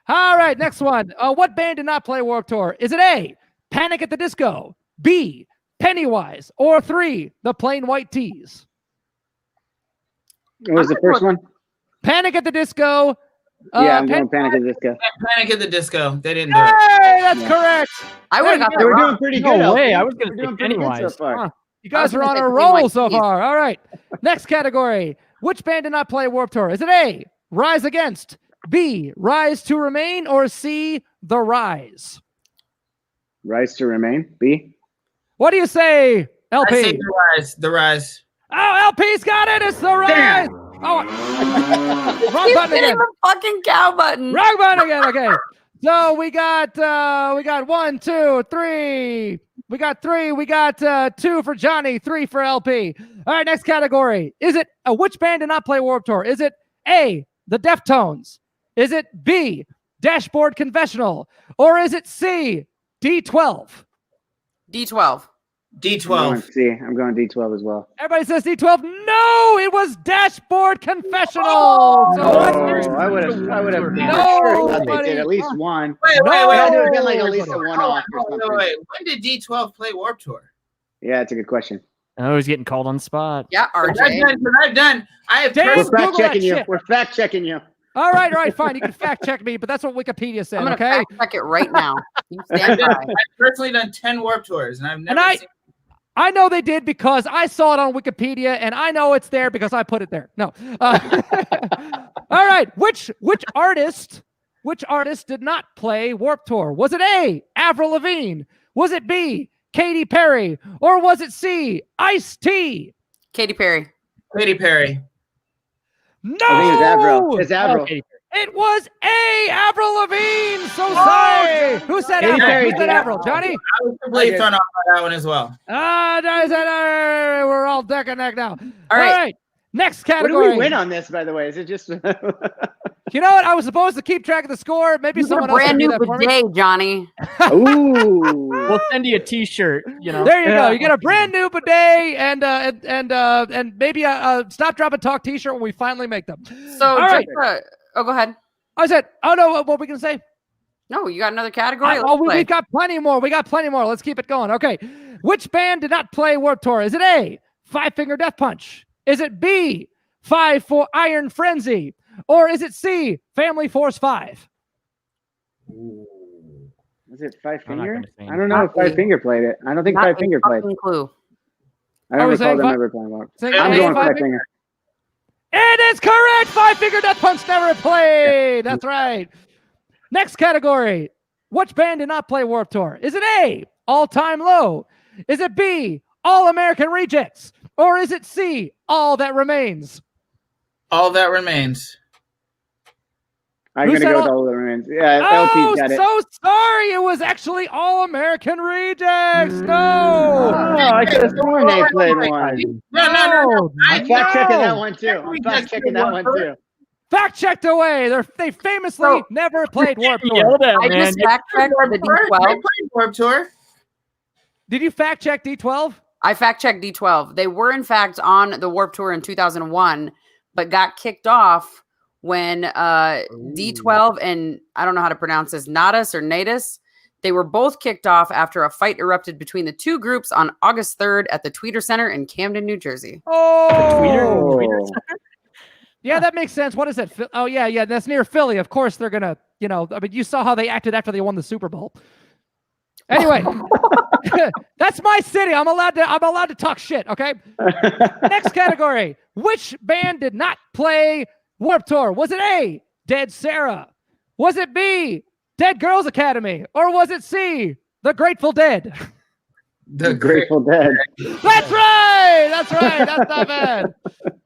All right, next one. What band did not play Warp Tour? Is it A, Panic at the Disco, B, Pennywise, or 3, The Plain White Tees? What was the first one? Panic at the Disco. Yeah, I'm going Panic at the Disco. Panic at the Disco. They didn't do it. Hey, that's correct. I would have got They that were wrong. doing pretty No good. way. LP. I was going They're to say doing pretty good so Pennywise. far. Huh. You guys I was are on gonna a say Plain roll White so Tees. far. All right. Next category. Which band did not play Warp Tour? Is it A, Rise Against, B, Rise to Remain, or C, The Rise? Rise to Remain. B. What do you say, LP? I say the Rise. The Rise. Oh, LP's got it. It's The Rise. Damn. Oh, wrong Keep button hitting again. the fucking cow button. Wrong button again. Okay. So we got 1, 2, 3. We got 3. We got 2 for Johnny, 3 for LP. All right, next category. Is it which band did not play Warped Tour? Is it A, the Deftones? Is it B, Dashboard Confessional? Or is it C, D12? D12. D12. C. I'm going D12 as well. Everybody says D12. No, it was Dashboard Confessional. So I would have. Sure thought they did at least one. Wait. That would have been like at least a one-off or something. Wait. When did D12 play Warp Tour? Yeah, it's a good question. Oh, he's getting called on the spot. Yeah, RJ. I've done. I have. Damn. We're Google fact checking that you. shit. We're fact checking you. all right, fine. You can fact check me, but that's what Wikipedia said, I'm going to okay? fact check it right now. You I've stand by. personally done 10 Warp Tours, and I've never And seen. I know they did because I saw it on Wikipedia, and I know it's there because I put it there. No. All right. Which artist did not play Warp Tour? Was it A, Avril Lavigne? Was it B, Katy Perry? Or was it C, Ice-T? Katy Perry. Katy Perry. No. I think it's Avril. It's Avril. Okay. It was A, Avril Lavigne. So sorry. Who said Katy Avril? Perry Who said did. Avril? Johnny? I was completely thrown off by that one as well. We're all neck and neck now. All right. Next What category. do we win on this, by the way? Is it just? You know what? I was supposed to keep track of the score. Maybe You get a someone else brand can do new that for me. bidet, Johnny. Ooh. We'll send you a T-shirt. You know. There you go. You get a brand new bidet and maybe a Stop, Drop, and Talk T-shirt when we finally make them. So, All right. go ahead. I said, oh no, what were we gonna say? No, you got another category? We've got plenty more. We got plenty more. Let's keep it going. Okay. Which band did not play Warped Tour? Is it A, Five Finger Death Punch? Is it B, 5 for Iron Frenzy? Or is it C, Family Force 5? Was it Five Finger? I don't know if Five Finger played it. I don't think Five Finger played. Clue. I don't recall them ever playing Warped. I'm going Five Finger. It is correct. Five Finger Death Punch never played. That's right. Next category. Which band did not play Warped Tour? Is it A, All Time Low? Is it B, All American Rejects? Or is it C, All That Remains? All That Remains. I'm going to go with All That Remains. Yeah, LP's got it. So sorry. It was actually All American Rejects. No. Oh, I could have sworn they played one. No. I'm fact-checking that one, too. I'm fact-checking that one, too. Fact checked away. They famously never played Warped Tour. I just fact checked the D12. They played Warped Tour. Did you fact check D12? I fact checked D12. They were in fact on the Warped Tour in 2001, but got kicked off when D12 and I don't know how to pronounce this, Natus or Natus. They were both kicked off after a fight erupted between the two groups on August 3rd at the Tweeter Center in Camden, New Jersey. Oh, Tweeter Center? Yeah, that makes sense. What is it? Oh, yeah. That's near Philly. Of course, they're gonna. I mean, you saw how they acted after they won the Super Bowl. Anyway, that's my city. I'm allowed to talk shit. Okay. Next category: which band did not play Warped Tour? Was it A, Dead Sarah? Was it B, Dead Girls Academy? Or was it C, The Grateful Dead? The Grateful Dead. That's right. That's not bad.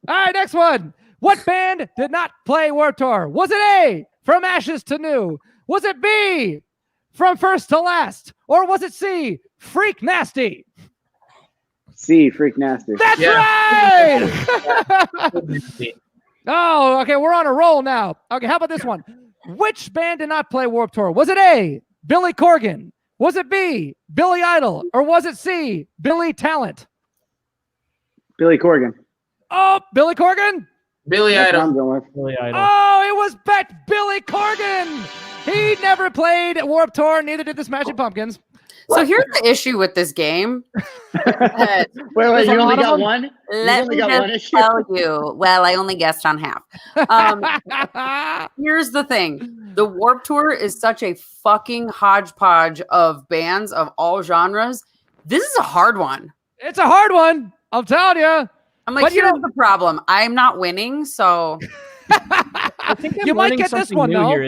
All right, next one. What band did not play Warped Tour? Was it A, From Ashes to New? Was it B, From First to Last? Or was it C, Freak Nasty? C, Freak Nasty. That's right! Oh, okay, we're on a roll now. Okay, how about this one? Which band did not play Warped Tour? Was it A, Billy Corgan? Was it B, Billy Idol? Or was it C, Billy Talent? Billy Corgan. Oh, Billy Corgan? Billy Idol. Billy Idol. Oh, it was Billy Corgan. He never played Warped Tour. Neither did the Smashing Pumpkins. So here's the issue with this game. Wait, you only got one? Let me just tell you. Well, I only guessed on half. Here's the thing. The Warped Tour is such a fucking hodgepodge of bands of all genres. This is a hard one. It's a hard one. I'm telling you. I'm like, here's the problem. I'm not winning, so I think you might get this one though. Here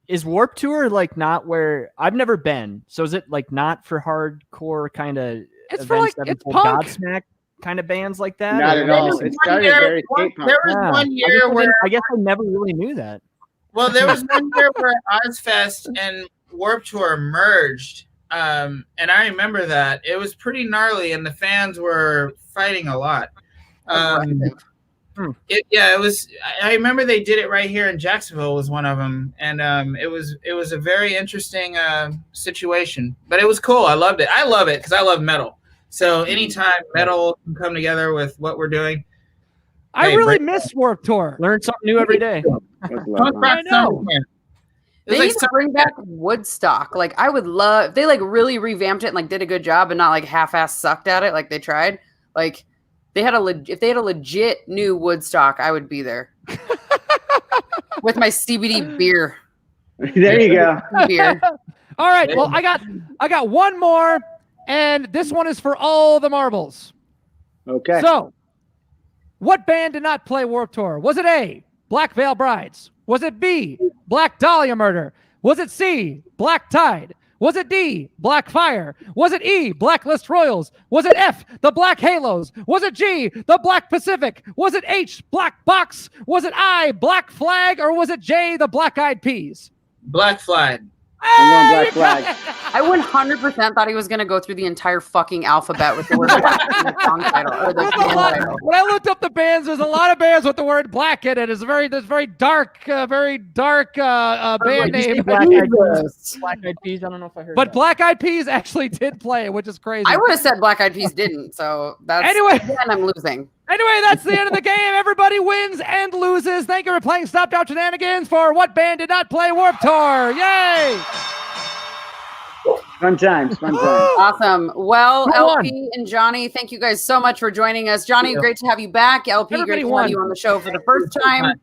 is Warped Tour like not where I've never been? So is it like not for hardcore kind of? It's for like it's punk. Godsmack kind of bands like that. Not at all. It started very skate punk. There was one year where I guess I never really knew that. Well, there was one year where Ozfest and Warped Tour merged, and I remember that it was pretty gnarly, and the fans were fighting a lot. It was. I remember they did it right here in Jacksonville. Was one of them, and it was a very interesting situation. But it was cool. I loved it. I love it because I love metal. So anytime metal can come together with what we're doing, I really miss Warped Tour. Learn something new every day. I know. They need to bring back Woodstock. Like I would love if they like really revamped it and like did a good job and not like half-ass sucked at it like they tried. Like. If they had a legit new Woodstock, I would be there with my CBD beer. There you go. Beer. All right. Well, I got one more, and this one is for all the marbles. Okay. So, what band did not play Warped Tour? Was it A, Black Veil Brides? Was it B, Black Dahlia Murder? Was it C, Black Tide? Was it D, Black Fire? Was it E, Blacklist Royals? Was it F, the Black Halos? Was it G, the Black Pacific? Was it H, Black Box? Was it I, Black Flag? Or was it J, the Black Eyed Peas? Black Flag. I'm going Black Flag. I 100% thought he was going to go through the entire fucking alphabet with the word black in the song title. Or the title. When I looked up the bands, there's a lot of bands with the word black in it. It's very dark band name. Black Eyed Peas. I don't know if I heard. But Black Eyed Peas actually did play it, which is crazy. I would have said Black Eyed Peas didn't. So that's anyway. Again, I'm losing. Anyway, that's the end of the game. Everybody wins and loses. Thank you for playing Stop Drop Shenanigans for What Band Did Not Play Warped Tour. Yay! Fun times. Awesome. Well, LP and Johnny, thank you guys so much for joining us. Johnny, great to have you back. LP, great to have you on the show for the first time.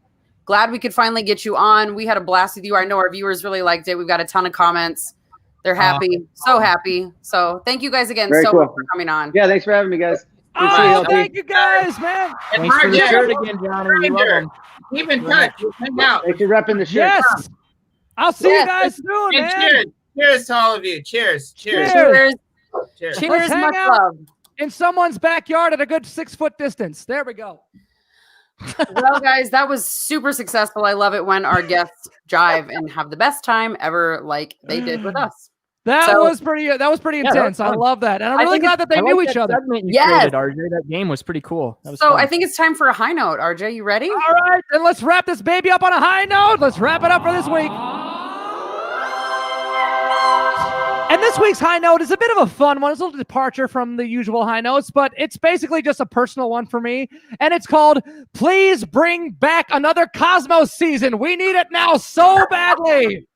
Glad we could finally get you on. We had a blast with you. I know our viewers really liked it. We've got a ton of comments. They're happy. So happy. So thank you guys again much for coming on. Yeah, thanks for having me, guys. Thank you guys, man. Thanks for the shirt again, Johnny. We love them. Keep in touch. Hang out. Thanks for repping the shirt. Yes. I'll see you guys soon, man. Cheers. Cheers to all of you. Cheers. Cheers. Let's hang much out love. in someone's backyard at a good 6-foot distance. There we go. Well, guys, that was super successful. I love it when our guests jive and have the best time ever, like they did with us. That was pretty intense. I love that. And I'm really glad that they knew each other. Yes. RJ, that game was pretty cool. That was fun. I think it's time for a high note. RJ, you ready? All right. Then let's wrap this baby up on a high note. Let's wrap it up for this week. And this week's high note is a bit of a fun one. It's a little departure from the usual high notes, but it's basically just a personal one for me. And it's called, Please Bring Back Another Cosmos Season. We need it now so badly.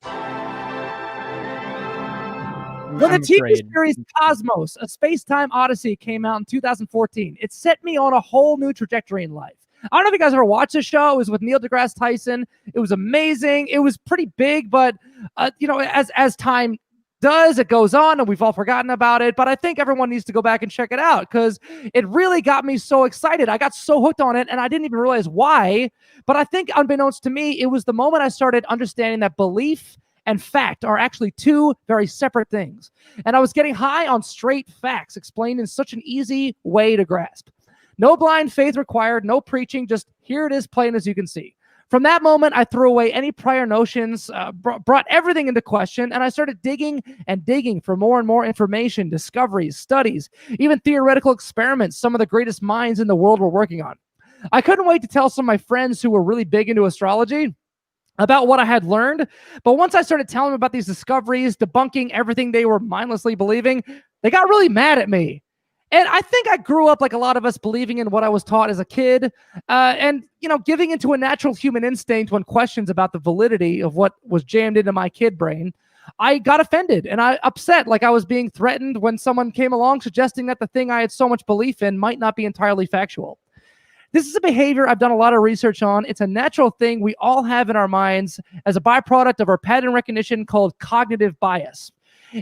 When the TV series Cosmos, A Space-Time Odyssey came out in 2014, it set me on a whole new trajectory in life. I don't know if you guys ever watched the show. It was with Neil deGrasse Tyson. It was amazing. It was pretty big, but as time does, it goes on and we've all forgotten about it. But I think everyone needs to go back and check it out because it really got me so excited. I got so hooked on it and I didn't even realize why. But I think unbeknownst to me, it was the moment I started understanding that belief and fact are actually two very separate things. And I was getting high on straight facts explained in such an easy way to grasp. No blind faith required, no preaching, just here it is plain as you can see. From that moment, I threw away any prior notions, brought everything into question, and I started digging and digging for more and more information, discoveries, studies, even theoretical experiments some of the greatest minds in the world were working on. I couldn't wait to tell some of my friends who were really big into astrology about what I had learned, but once I started telling them about these discoveries, debunking everything they were mindlessly believing, they got really mad at me. And I think I grew up like a lot of us believing in what I was taught as a kid and, giving into a natural human instinct when questions about the validity of what was jammed into my kid brain. I got offended and I upset, like I was being threatened when someone came along suggesting that the thing I had so much belief in might not be entirely factual. This is a behavior I've done a lot of research on. It's a natural thing we all have in our minds as a byproduct of our pattern recognition called cognitive bias.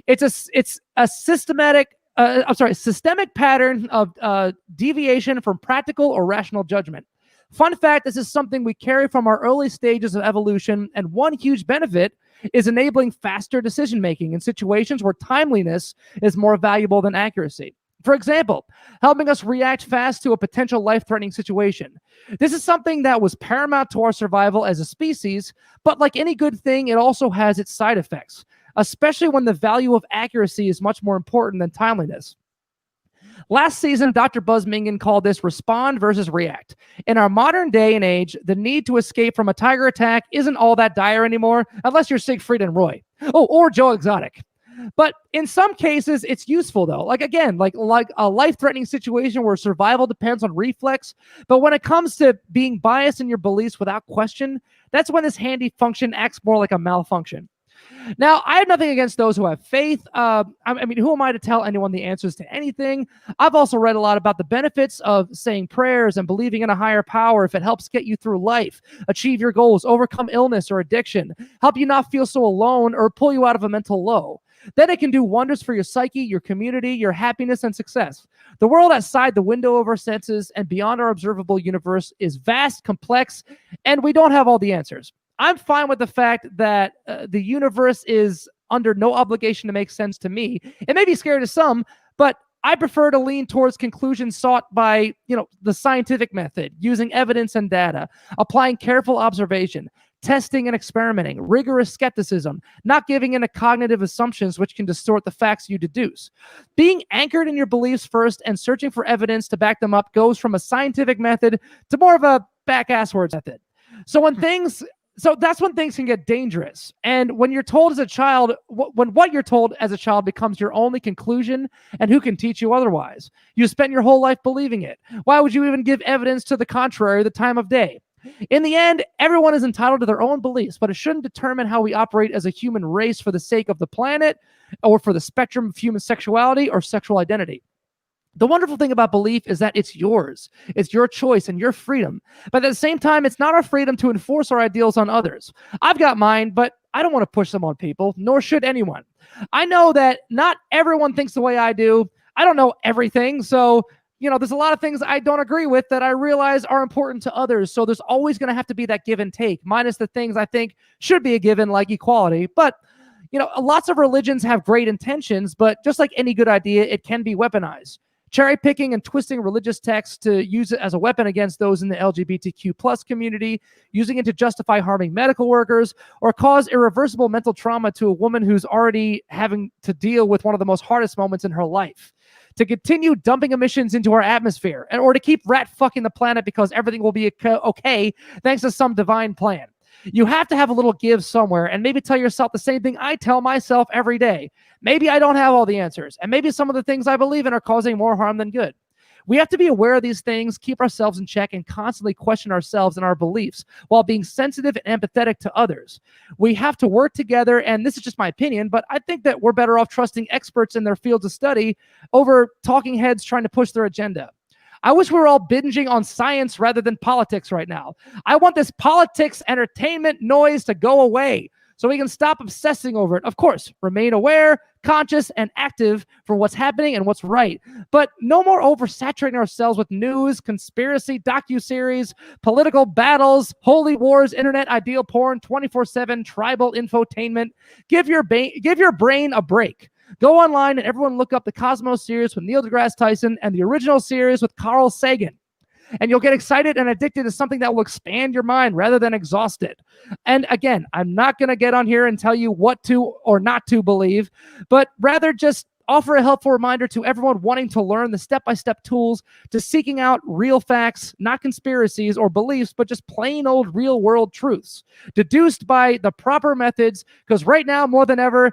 It's a systemic pattern of deviation from practical or rational judgment. Fun fact, this is something we carry from our early stages of evolution, and one huge benefit is enabling faster decision-making in situations where timeliness is more valuable than accuracy. For example, helping us react fast to a potential life-threatening situation. This is something that was paramount to our survival as a species, but like any good thing, it also has its side effects, especially when the value of accuracy is much more important than timeliness. Last season, Dr. Buzz Mingan called this respond versus react. In our modern day and age, the need to escape from a tiger attack isn't all that dire anymore, unless you're Siegfried and Roy. Oh, or Joe Exotic. But in some cases, it's useful, though. Like a life-threatening situation where survival depends on reflex. But when it comes to being biased in your beliefs without question, that's when this handy function acts more like a malfunction. Now, I have nothing against those who have faith. I mean, who am I to tell anyone the answers to anything? I've also read a lot about the benefits of saying prayers and believing in a higher power if it helps get you through life, achieve your goals, overcome illness or addiction, help you not feel so alone, or pull you out of a mental low. Then it can do wonders for your psyche, your community, your happiness, and success. The world outside the window of our senses and beyond our observable universe is vast, complex, and we don't have all the answers. I'm fine with the fact that the universe is under no obligation to make sense to me. It may be scary to some, but I prefer to lean towards conclusions sought by, the scientific method, using evidence and data, applying careful observation, testing and experimenting, rigorous skepticism, not giving in to cognitive assumptions which can distort the facts you deduce. Being anchored in your beliefs first and searching for evidence to back them up goes from a scientific method to more of a back-asswards method. So when things So that's when things can get dangerous. And when you're told as a child, when what you're told as a child becomes your only conclusion, and who can teach you otherwise? You spent your whole life believing it. Why would you even give evidence to the contrary the time of day? In the end, everyone is entitled to their own beliefs, but it shouldn't determine how we operate as a human race for the sake of the planet or for the spectrum of human sexuality or sexual identity. The wonderful thing about belief is that it's yours. It's your choice and your freedom. But at the same time, it's not our freedom to enforce our ideals on others. I've got mine, but I don't want to push them on people, nor should anyone. I know that not everyone thinks the way I do. I don't know everything. So, there's a lot of things I don't agree with that I realize are important to others. So there's always going to have to be that give and take, minus the things I think should be a given, like equality. But lots of religions have great intentions, but just like any good idea, it can be weaponized. Cherry picking and twisting religious texts to use it as a weapon against those in the LGBTQ plus community, using it to justify harming medical workers, or cause irreversible mental trauma to a woman who's already having to deal with one of the most hardest moments in her life. To continue dumping emissions into our atmosphere, or to keep rat fucking the planet because everything will be okay thanks to some divine plan. You have to have a little give somewhere, and maybe tell yourself the same thing I tell myself every day. Maybe I don't have all the answers, and maybe some of the things I believe in are causing more harm than good. We have to be aware of these things, keep ourselves in check, and constantly question ourselves and our beliefs while being sensitive and empathetic to others. We have to work together, and this is just my opinion, but I think that we're better off trusting experts in their fields of study over talking heads trying to push their agenda. I wish we were all binging on science rather than politics right now. I want this politics, entertainment noise to go away so we can stop obsessing over it. Of course, remain aware, conscious, and active for what's happening and what's right. But no more oversaturating ourselves with news, conspiracy, docuseries, political battles, holy wars, internet ideal porn, 24/7 tribal infotainment. Give your brain a break. Go online and everyone look up the Cosmos series with Neil deGrasse Tyson and the original series with Carl Sagan. And you'll get excited and addicted to something that will expand your mind rather than exhaust it. And again, I'm not going to get on here and tell you what to or not to believe, but rather just offer a helpful reminder to everyone wanting to learn the step-by-step tools to seeking out real facts, not conspiracies or beliefs, but just plain old real-world truths, deduced by the proper methods, because right now, more than ever,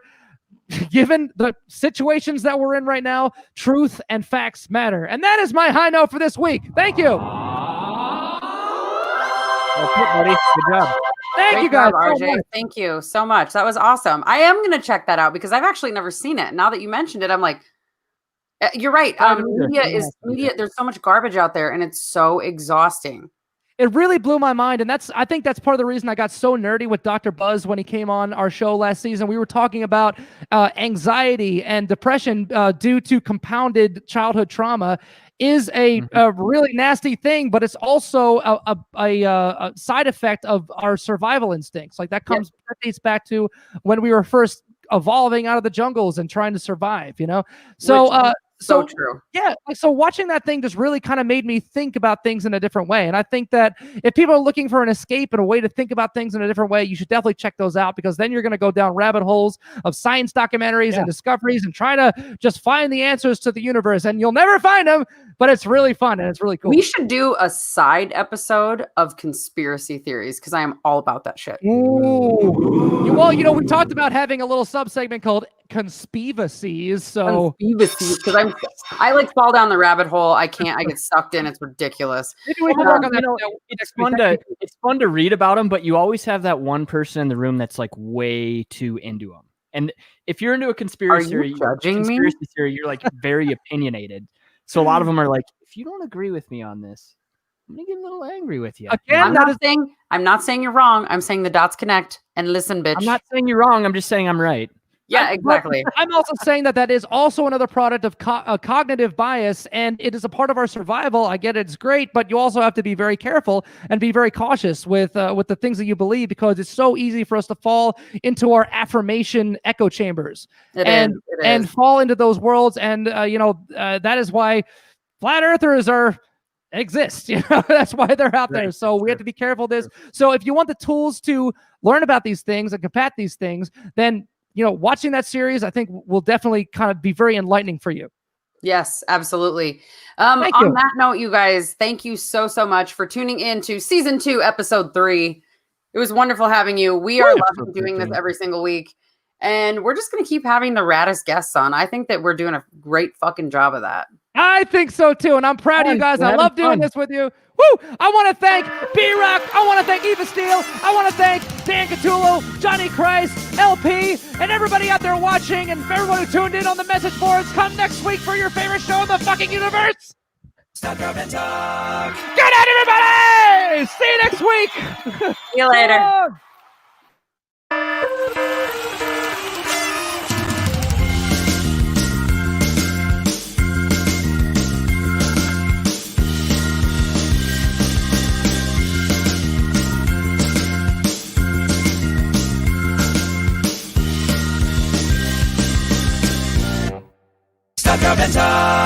given the situations that we're in right now, truth and facts matter. And that is my high note for this week. Thank you. That's it, buddy. Good job. Thank you, guys. RJ. Thank you so much. That was awesome. I am going to check that out because I've actually never seen it. Now that you mentioned it, I'm like, you're right. Media. There's so much garbage out there and it's so exhausting. It really blew my mind, and I think that's part of the reason I got so nerdy with Dr. Buzz when he came on our show last season. We were talking about anxiety and depression due to compounded childhood trauma is a really nasty thing, but it's also a side effect of our survival instincts. Like that dates back to when we were first evolving out of the jungles and trying to survive, So true. Yeah. So watching that thing just really kind of made me think about things in a different way. And I think that if people are looking for an escape and a way to think about things in a different way, you should definitely check those out, because then you're going to go down rabbit holes of science documentaries and discoveries and try to just find the answers to the universe. And you'll never find them, but it's really fun and it's really cool. We should do a side episode of conspiracy theories because I am all about that shit. Ooh. Well, we talked about having a little sub-segment called conspiracies. So because I like fall down the rabbit hole. I can't. I get sucked in. It's ridiculous. Maybe we can work on that. It's fun to read about them, but you always have that one person in the room that's like way too into them. And if you're into a conspiracy theory, you're like very opinionated. So a lot of them are like, if you don't agree with me on this, I'm gonna get a little angry with you. Again, I'm not saying you're wrong. I'm saying the dots connect. And listen, bitch. I'm not saying you're wrong. I'm just saying I'm right. Yeah, exactly. I'm also saying that is also another product of cognitive bias, and it is a part of our survival. I get it's great, but you also have to be very careful and be very cautious with the things that you believe, because it's so easy for us to fall into our affirmation echo chambers and fall into those worlds. And that is why flat earthers exist. That's why they're out there. So we have to be careful of this. So if you want the tools to learn about these things and combat these things, then watching that series, I think, will definitely kind of be very enlightening for you. Yes, absolutely. On that note, you guys, thank you so much for tuning in to season 2, episode 3. It was wonderful having you. We are loving doing this every single week. And we're just going to keep having the raddest guests on. I think that we're doing a great fucking job of that. I think so too. And I'm proud of you guys. I love doing this with you. Woo! I want to thank B-Rock. I want to thank Eva Steele. I want to thank Dan Catullo, Johnny Christ, LP, and everybody out there watching, and everyone who tuned in on the message boards. Come next week for your favorite show in the fucking universe. Stop, drop, and talk. Good night, everybody. See you next week. See you later. Stop, drop, and talk.